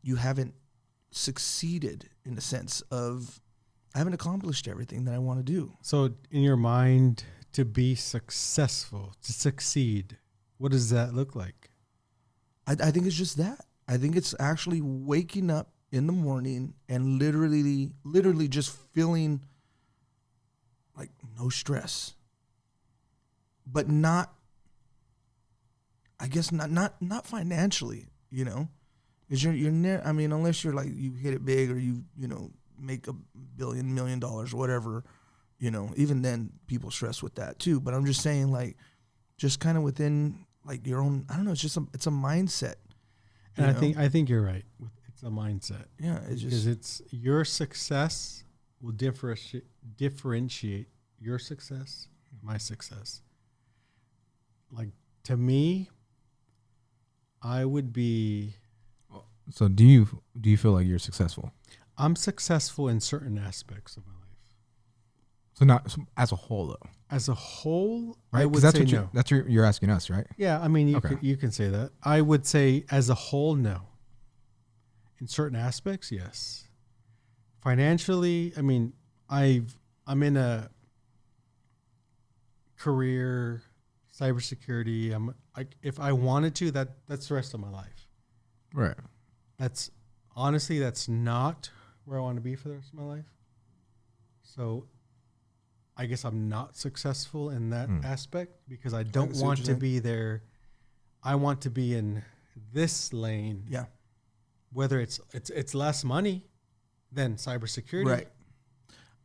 you haven't succeeded in the sense of I haven't accomplished everything that I want to do. So in your mind, to be successful, to succeed, what does that look like? I think it's just that. I think it's actually waking up in the morning and literally just feeling like no stress, but not, I guess not financially, you know, because I mean, unless you're like, you hit it big or you make $1 billion, $1 million, or whatever, you know, even then people stress with that too. But I'm just saying, like, just kind of within like your own, I don't know, it's a mindset. And I think you're right. It's a mindset. Yeah, it's Because just it's your success will differentiate your success, my success. Like, to me, I would be, So do you feel like you're successful? I'm successful in certain aspects of my life. So not as a whole though, As a whole, right? I 'Cause would that's say what no. that's you're asking us, right? Yeah, I mean, Okay. you can say that. I would say as a whole, no. In certain aspects, yes. Financially, I mean, I'm in a career, cybersecurity. If I wanted to, that's the rest of my life. Right. That's not where I want to be for the rest of my life. So I guess I'm not successful in that aspect because I don't see what want you're to saying. be there. I want to be in this lane, yeah, whether it's less money than cybersecurity.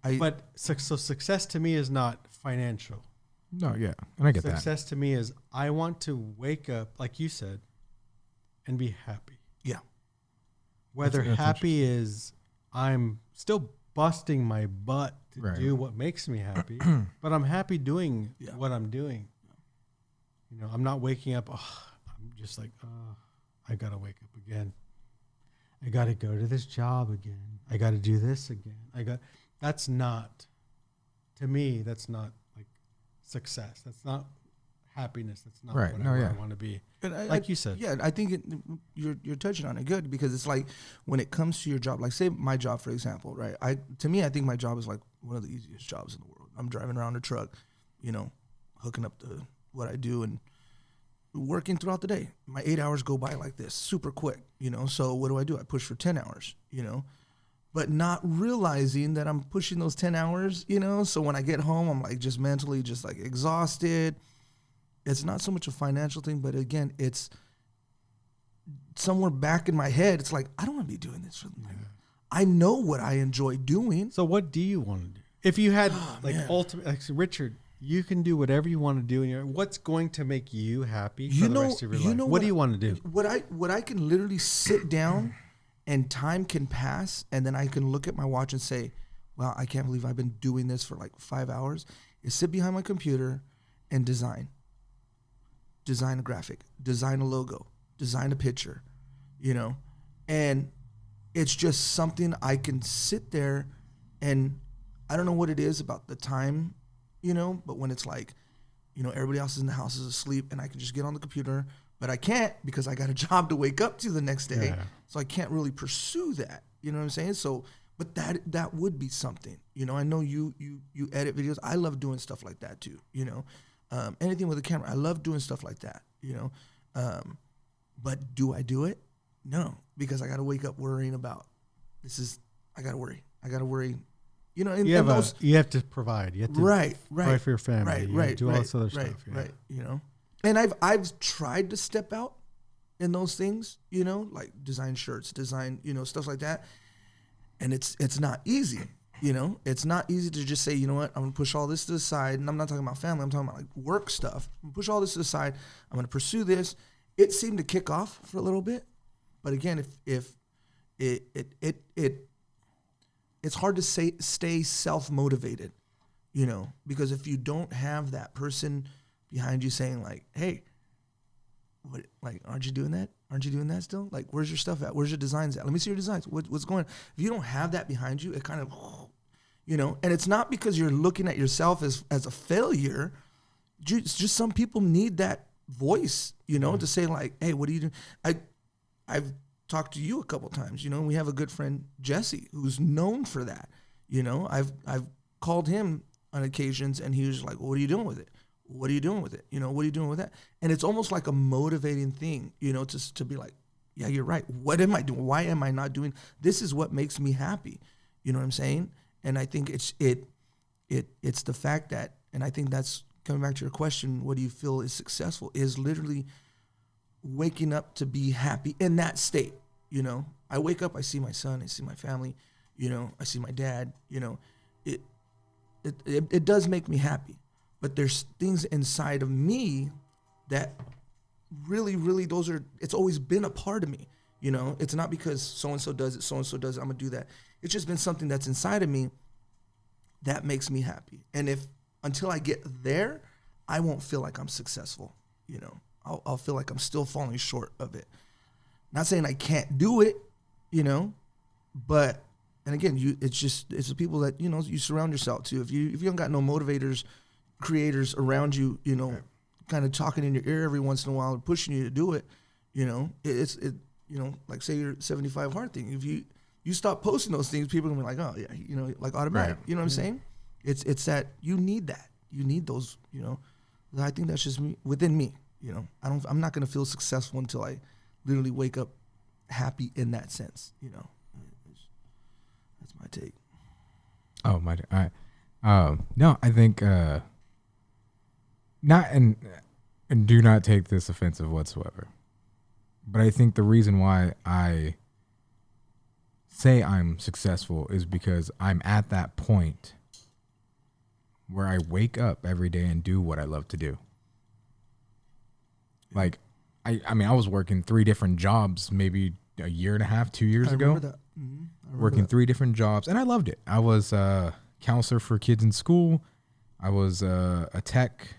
right. But so success to me is not financial. No, yeah, and I get that. Success to me is I want to wake up, like you said, and be happy. Yeah. Whether That's happy is I'm still busting my butt to Right. do what makes me happy, but I'm happy doing Yeah. what I'm doing. You know, I'm not waking up. I'm just like, I gotta wake up again. I gotta go to this job again. I gotta do this again. That's not, to me, that's not like success. That's not happiness. That's not Right. what No, I yeah. want to be. And Like you said. Yeah, I think you're touching on it good because it's like when it comes to your job, like say my job, for example, right? I think my job is like one of the easiest jobs in the world. I'm driving around a truck, you know, hooking up to what I do and working throughout the day. My 8 hours go by like this, super quick, you know? So what do? I push for 10 hours, you know? But not realizing that I'm pushing those 10 hours, you know? So when I get home, I'm like just mentally just like exhausted. It's not so much a financial thing, but again, it's somewhere back in my head. It's like, I don't want to be doing this. I know what I enjoy doing. So what do you want to do? If you had man. ultimate, like Richard, you can do whatever you want to do. And what's going to make you happy for the rest of your life? What do you want to do? What I can literally sit down and time can pass and then I can look at my watch and say, wow, I can't believe I've been doing this for like 5 hours, is sit behind my computer and design a graphic, design a logo, design a picture, you know, and it's just something I can sit there and I don't know what it is about the time, you know, but when it's like, you know, everybody else in the house is asleep and I can just get on the computer, but I can't because I got a job to wake up to the next day. Yeah. So I can't really pursue that. You know what I'm saying? So, but that would be something, you know, I know you edit videos. I love doing stuff like that too, you know, anything with a camera. I love doing stuff like that, you know, but do I do it? No, because I got to wake up worrying about I got to worry, you know, and You have, those, you have to provide. You have to right, provide for your family. right, You have to right, do all right, this other right, stuff. Yeah. right, you know, and I've tried to step out in those things, you know, like design shirts, you know, stuff like that, and it's not easy, you know, it's not easy to just say, you know what, I'm gonna push all this to the side, and I'm not talking about family, I'm talking about like work stuff. I'm gonna push all this to the side. I'm gonna pursue this. It seemed to kick off for a little bit, but again, if it's hard to stay self-motivated, because if you don't have that person behind you saying like, hey, what, like, aren't you doing that? Aren't you doing that still? Like, where's your stuff at? Where's your designs at? Let me see your designs. What's going on? If you don't have that behind you, it kind of, and it's not because you're looking at yourself as a failure. It's just some people need that voice, to say like, hey, what are you doing? I've talked to you a couple times, we have a good friend, Jesse, who's known for that. I've called him on occasions and he was like, well, what are you doing with it? What are you doing with it? What are you doing with that? And it's almost like a motivating thing, to be like, yeah, you're right. What am I doing? Why am I not doing? This is what makes me happy. You know what I'm saying? And I think it's the fact that, and I think that's coming back to your question, what do you feel is successful, is literally waking up to be happy in that state. I wake up, I see my son, I see my family, I see my dad, it does make me happy. But there's things inside of me that really, really, it's always been a part of me. It's not because so-and-so does it, so-and-so does it, I'm gonna do that. It's just been something that's inside of me that makes me happy. And until I get there, I won't feel like I'm successful. I'll feel like I'm still falling short of it. Not saying I can't do it, but, and again, it's the people that, you surround yourself to. If you don't got no motivators, creators around you, kind of talking in your ear every once in a while and pushing you to do it, it's like say your 75 hard thing. If you stop posting those things, people are gonna be like, oh yeah, like automatic. Right. You know what I'm saying? It's that you need that. You need those, I think that's just me, within me, I'm not gonna feel successful until I literally wake up happy in that sense, That's my take. Oh my! All right. No, I think not, and do not take this offensive whatsoever. But I think the reason why I say I'm successful is because I'm at that point where I wake up every day and do what I love to do. Like, I mean, I was working 3 different jobs maybe a year and a half, 2 years ago. Remember that. Mm-hmm. I remember Working that. 3 different jobs, and I loved it. I was a counselor for kids in school. I was a tech,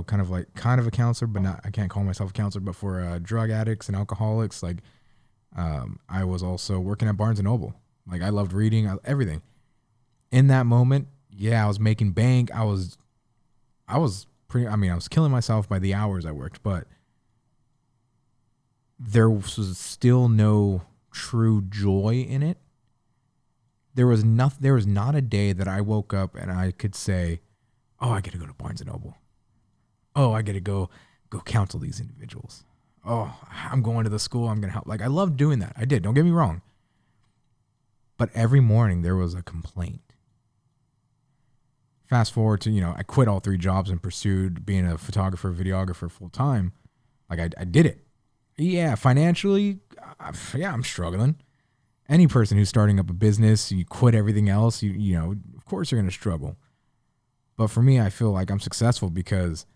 kind of a counselor, but not. I can't call myself a counselor, but for drug addicts and alcoholics. Like, I was also working at Barnes and Noble. Like, I loved reading, everything. In that moment, yeah, I was making bank. I was pretty. I mean, I was killing myself by the hours I worked, but there was still no true joy in it. There was not a day that I woke up and I could say, oh, I got to go to Barnes and Noble. Oh, I got to go counsel these individuals. Oh, I'm going to the school. I'm going to help. Like, I loved doing that. I did. Don't get me wrong. But every morning there was a complaint. Fast forward to, I quit all 3 jobs and pursued being a photographer, videographer full time. Like, I did it. Yeah, financially, I'm struggling. Any person who's starting up a business, you quit everything else, of course you're going to struggle. But for me, I feel like I'm successful because,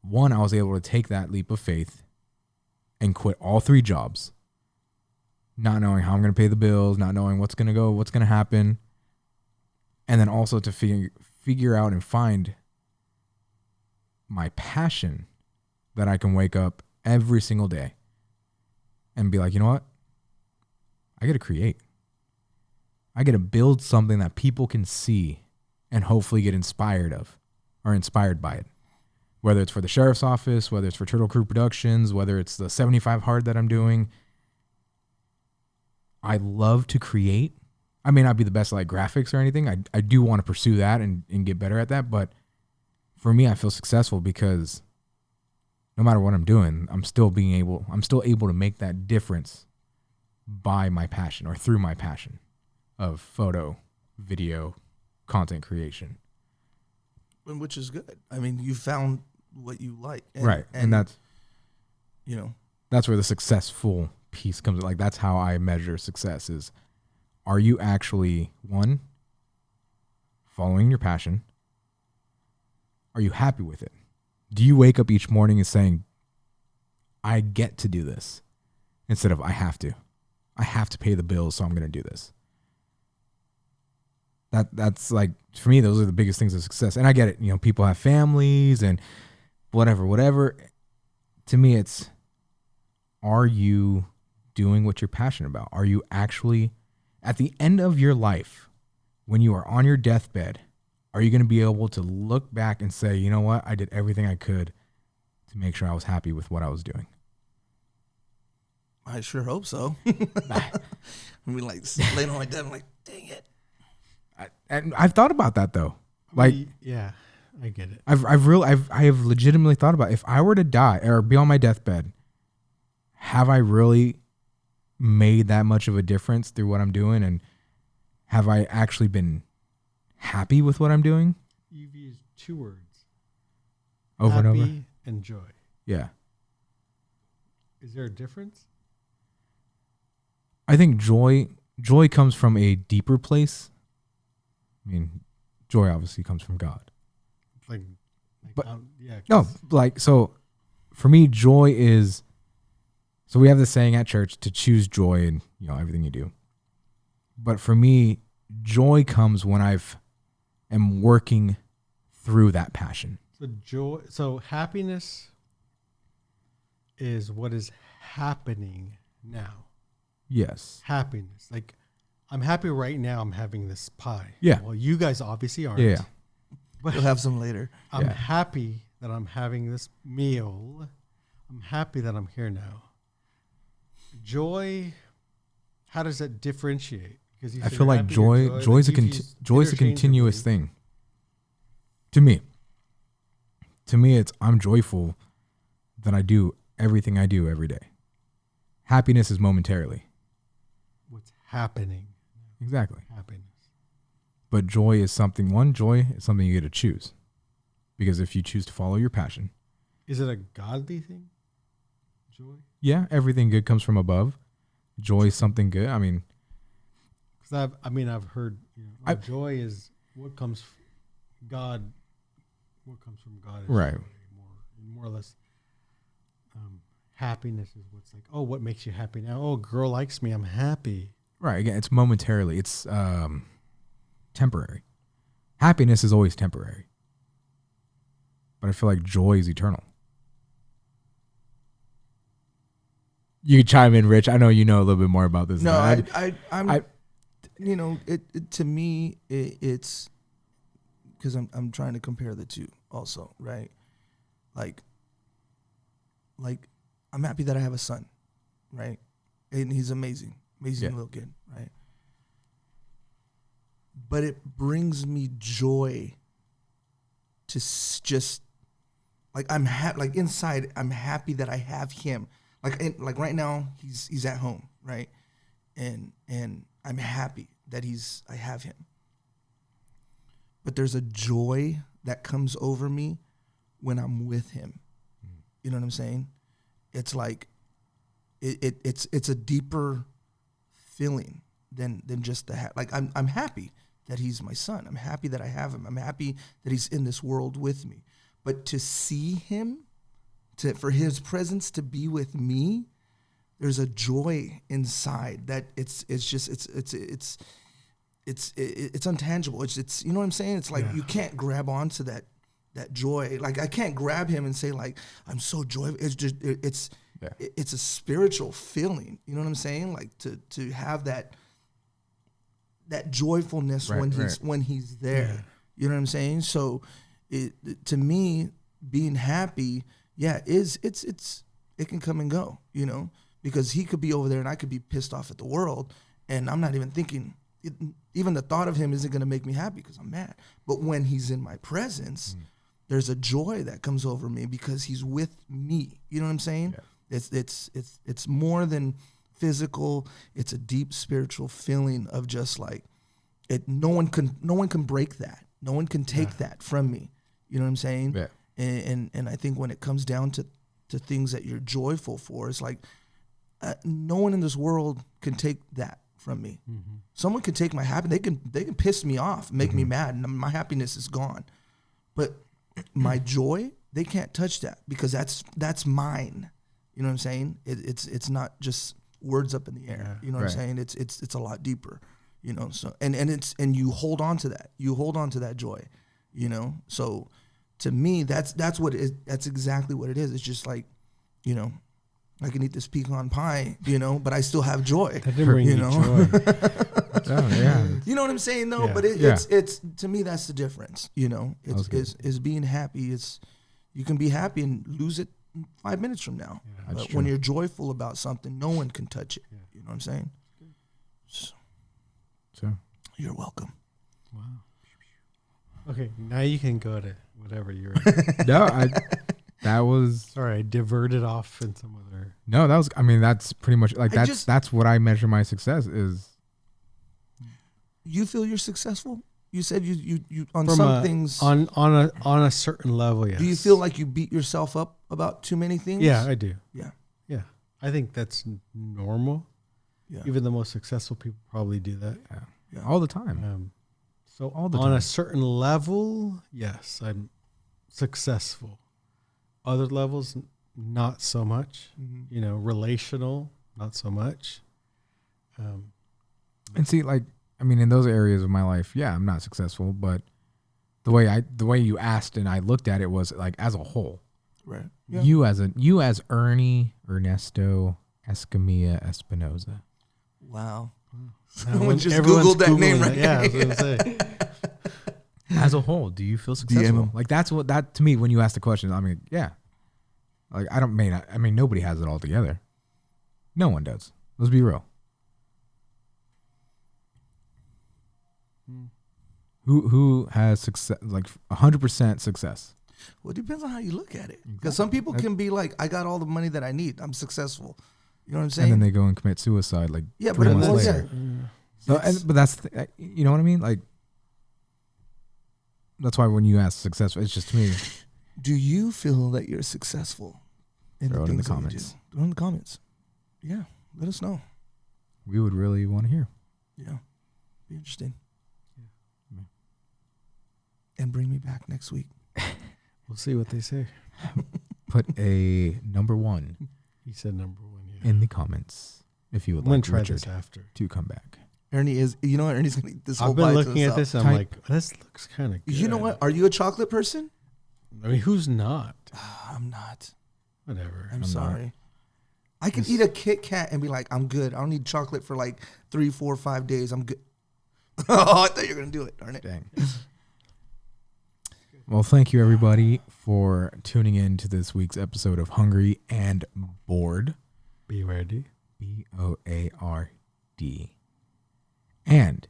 one, I was able to take that leap of faith and quit all 3 jobs, not knowing how I'm going to pay the bills, not knowing what's going to happen. And then also to figure out and find my passion that I can wake up every single day and be like, you know what? I got to create. I got to build something that people can see and hopefully get inspired by it. Whether it's for the sheriff's office, whether it's for Turtle Crew Productions, whether it's the 75 hard that I'm doing. I love to create. I may not be the best at like graphics or anything. I do want to pursue that and get better at that. But for me, I feel successful because no matter what I'm doing, I'm still able to make that difference by my passion or through my passion of photo, video, content creation. Which is good. I mean, you found what you like. Right. And that's, you know, that's where the successful piece comes in. Like, that's how I measure success is, are you actually, one, following your passion? Are you happy with it? Do you wake up each morning and saying, I get to do this, instead of I have to. I have to pay the bills, so I'm going to do this. That's like, for me, those are the biggest things of success. And I get it. You know, people have families and whatever. To me, it's, are you doing what you're passionate about? Are you actually, at the end of your life, when you are on your deathbed, are you going to be able to look back and say, you know what, I did everything I could to make sure I was happy with what I was doing? I sure hope so. I mean, like, laying on my death, I'm like, dang it. And I've thought about that though. Like, yeah, I get it. I have legitimately thought about, if I were to die or be on my deathbed, have I really made that much of a difference through what I'm doing? And have I actually been happy with what I'm doing? You've used 2 words. Over happy and over? and joy. Yeah. Is there a difference? I think joy comes from a deeper place. I mean, joy obviously comes from God. Like But- yeah. No, 'cause like, so for me, joy is, so we have this saying at church to choose joy in, you know, everything you do. But for me, joy comes when am working through that passion. So happiness is what is happening now. Yes. Happiness. Like, I'm happy right now I'm having this pie. Yeah. Well, you guys obviously aren't. Yeah. But You'll have some later. I'm Yeah. happy that I'm having this meal. I'm happy that I'm here now. Joy, how does that differentiate? Because you I said feel you're like happy or joy is a you've used continuous interchangeably. thing. To me. To me, it's, I'm joyful that I do everything I do every day. Happiness is momentarily. What's happening? Exactly. Happiness. But joy is something you get to choose. Because if you choose to follow your passion, Is it a godly thing? Joy? yeah, everything good comes from above. Joy is something good. I mean, Because I've heard, you know, joy is what comes God. What comes from God is Right. joy, more or less. Happiness is what's like, oh, what makes you happy now? Oh, a girl likes me, I'm happy. right, again, it's momentarily. It's temporary. Happiness is always temporary. But I feel like joy is eternal. You can chime in, Rich. I know you know a little bit more about this. No, than I'm you know, it to me, it's because I'm trying to compare the two also, right? Like I'm happy that I have a son, right? And he's amazing Yeah. little kid, right? But it brings me joy to just like like inside I'm happy that I have him. Like right now he's at home, right? And I'm happy that I have him. But there's a joy that comes over me when I'm with him. You know what I'm saying? It's like it's a deeper feeling than just like I'm happy that he's my son. I'm happy that I have him. I'm happy that he's in this world with me. But to see him, for his presence to be with me, there's a joy inside that it's intangible. It's you know what I'm saying? It's like you can't grab onto that joy. Like I can't grab him and say like I'm so joyful. It's just it's a spiritual feeling. You know what I'm saying? Like to have that joyfulness when he's there. Yeah. You know what I'm saying? So to me, being happy, it can come and go, you know, because he could be over there and I could be pissed off at the world and I'm not even thinking, even the thought of him isn't going to make me happy because I'm mad. But when he's in my presence, there's a joy that comes over me because he's with me. You know what I'm saying? Yeah. It's more than physical. It's a deep spiritual feeling of just like no one can break that. No one can take that from me. You know what I'm saying? Yeah. And I think when it comes down to things that you're joyful for, it's like no one in this world can take that from me. Mm-hmm. Someone can take my happiness. They can piss me off, make me mad, and my happiness is gone. But my joy, they can't touch that because that's mine. You know what I'm saying? It's not just words up in the air. You know what I'm saying? It's a lot deeper. you know. So and you hold on to that. You hold on to that joy, you know. So to me, that's what it is. That's exactly what it is. It's just like, you know, I can eat this pecan pie, you know, but I still have joy. That didn't bring you you know? joy. Oh, yeah. You know what I'm saying? No, Yeah. but Yeah. it's to me that's the difference. You know, was good. is being happy. It's you can be happy and lose it 5 minutes from now. That's But when true. you're joyful about something, no one can touch it. You know what I'm saying? So, You're welcome. Okay, now you can go to whatever you're. no, that was Sorry, I diverted off in some other. no, that was. I mean, that's pretty much like I that's just- that's what I measure my success is. You feel you're successful? You said you on From some things. on a certain level. Yes. Do you feel like you beat yourself up about too many things? Yeah, I do. Yeah. Yeah, I think that's normal. Yeah. Even the most successful people probably do that. Yeah. All the time. So All the on time. a certain level, yes, I'm successful. Other levels, not so much. Mhm. You know, relational, not so much. And see, like, I mean, in those areas of my life, yeah, I'm not successful, but the way you asked and I looked at it was like as a whole. Right. Yeah. You as Ernesto Escamilla Espinoza. Wow. Someone just Googled that name right Yeah, I was gonna say. As a whole, do you feel successful? him. Like that's what that to me when you ask the question. I mean, yeah. Like I mean nobody has it all together. No one does. Let's be real. Who has success, like 100% success? Well, it depends on how you look at it. Because some people can be like, I got all the money that I need. I'm successful. You know what I'm saying? And then they go and commit suicide like Yeah, 3 but months well, later. yeah. So, It's- but that's you know what I mean? Like that's why when you ask successful, it's just to me. Do you feel that you're successful? Throw it in the things that you comments. do? Throw it in the comments. Yeah, let us know. We would really want to hear. Yeah, be interesting. Yeah. And bring me back next week. We'll see what they say. Put a number 1 He said number 1. Yeah. in the comments if you would I'm gonna like try Richard this after. to come back. Ernie is, you know what? Ernie's going to eat this whole I've been pie to looking at himself. this and I'm Type- like, this looks kind of good. You know what? Are you a chocolate person? I mean, who's not? I'm not. Whatever. I'm not. sorry. I can eat a Kit Kat and be like, I'm good. I don't need chocolate for like 3, 4, 5 days. I'm good. Oh, I thought you were going to do it. Darn it. Dang. Well, thank you everybody for tuning in to this week's episode of Hungry and Bored. Be ready. BOARD. And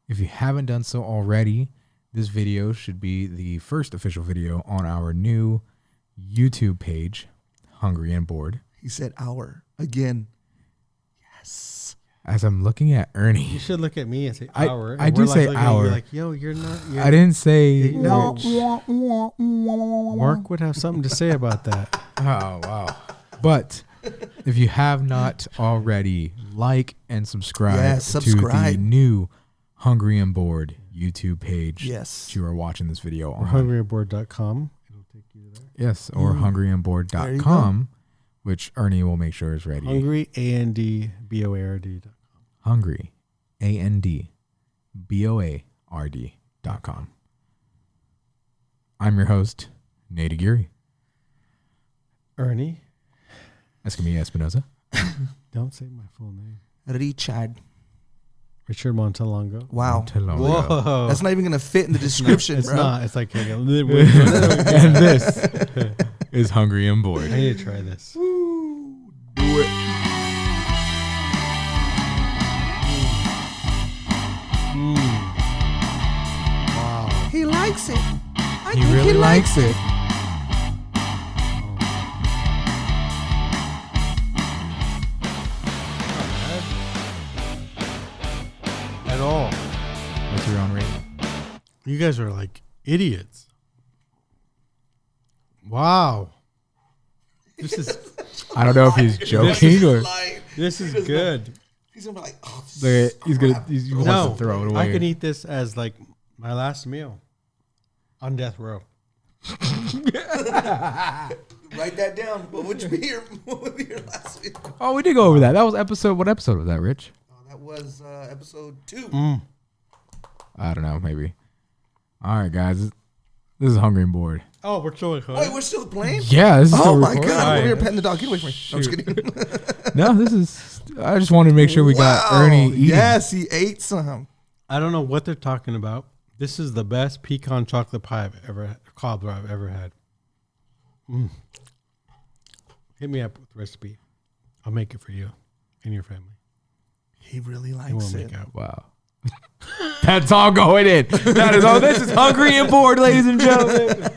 if you haven't done so already, this video should be the first official video on our new YouTube page, Hungry and Bored. He said hour again. As I'm looking at You Ernie, should look at me and say I- hour. I and do we're say looking at you hour. like, yo, you're not. You're, I didn't say. No. Rich. Mark would have something to say about that. Oh, wow. But if you have not already, like and subscribe, Yes, to subscribe. the new Hungry and Bored YouTube page. Yes. that you are watching this video Or on. hungryandbored.com. It'll take you there. Yes, or There you hungryandbored.com, which Ernie will make sure is ready. Hungry, ANDBOARD. Hungry, ANDBOARD.com. I'm your host, Nate Aguirre. Ernie, Escamilla Espinoza. don't say my full name. Richard. Richard Montalongo. Wow. Montalongo. Whoa. That's not even going to fit in the description, It's bro. not. It's like, I And this is Hungry and Bored. need to try this. Woo. Do it. Wow. He likes it. I He think really likes it. At all. What's your own rating? You guys are like idiots. Wow. This is I don't know if he's joking or this is good. He's going to be like, oh, he's gonna he wants No, to throw it away. I can eat this as like my last meal on death row. write that down. What would be your last video? Oh, we did go over that. That was episode. What episode was that, Rich? Oh, that was episode 2. I don't know, maybe. All right, guys. This is Hungry and Bored. Oh, we're still recording. Wait, we're still playing? Yeah, this is Oh still my recording. god! Right. We're here petting the dog. Get away from me. No, I'm just kidding. No, this is. I just wanted to make sure we got Wow. Ernie eating. Yes, he ate some. I don't know what they're talking about. This is the best pecan chocolate pie cobbler I've ever had. Hit me up with the recipe. I'll make it for you and your family. He really And likes we'll it. make out. Wow. That's all going in. That is all. This is Hungry and Bored, ladies and gentlemen.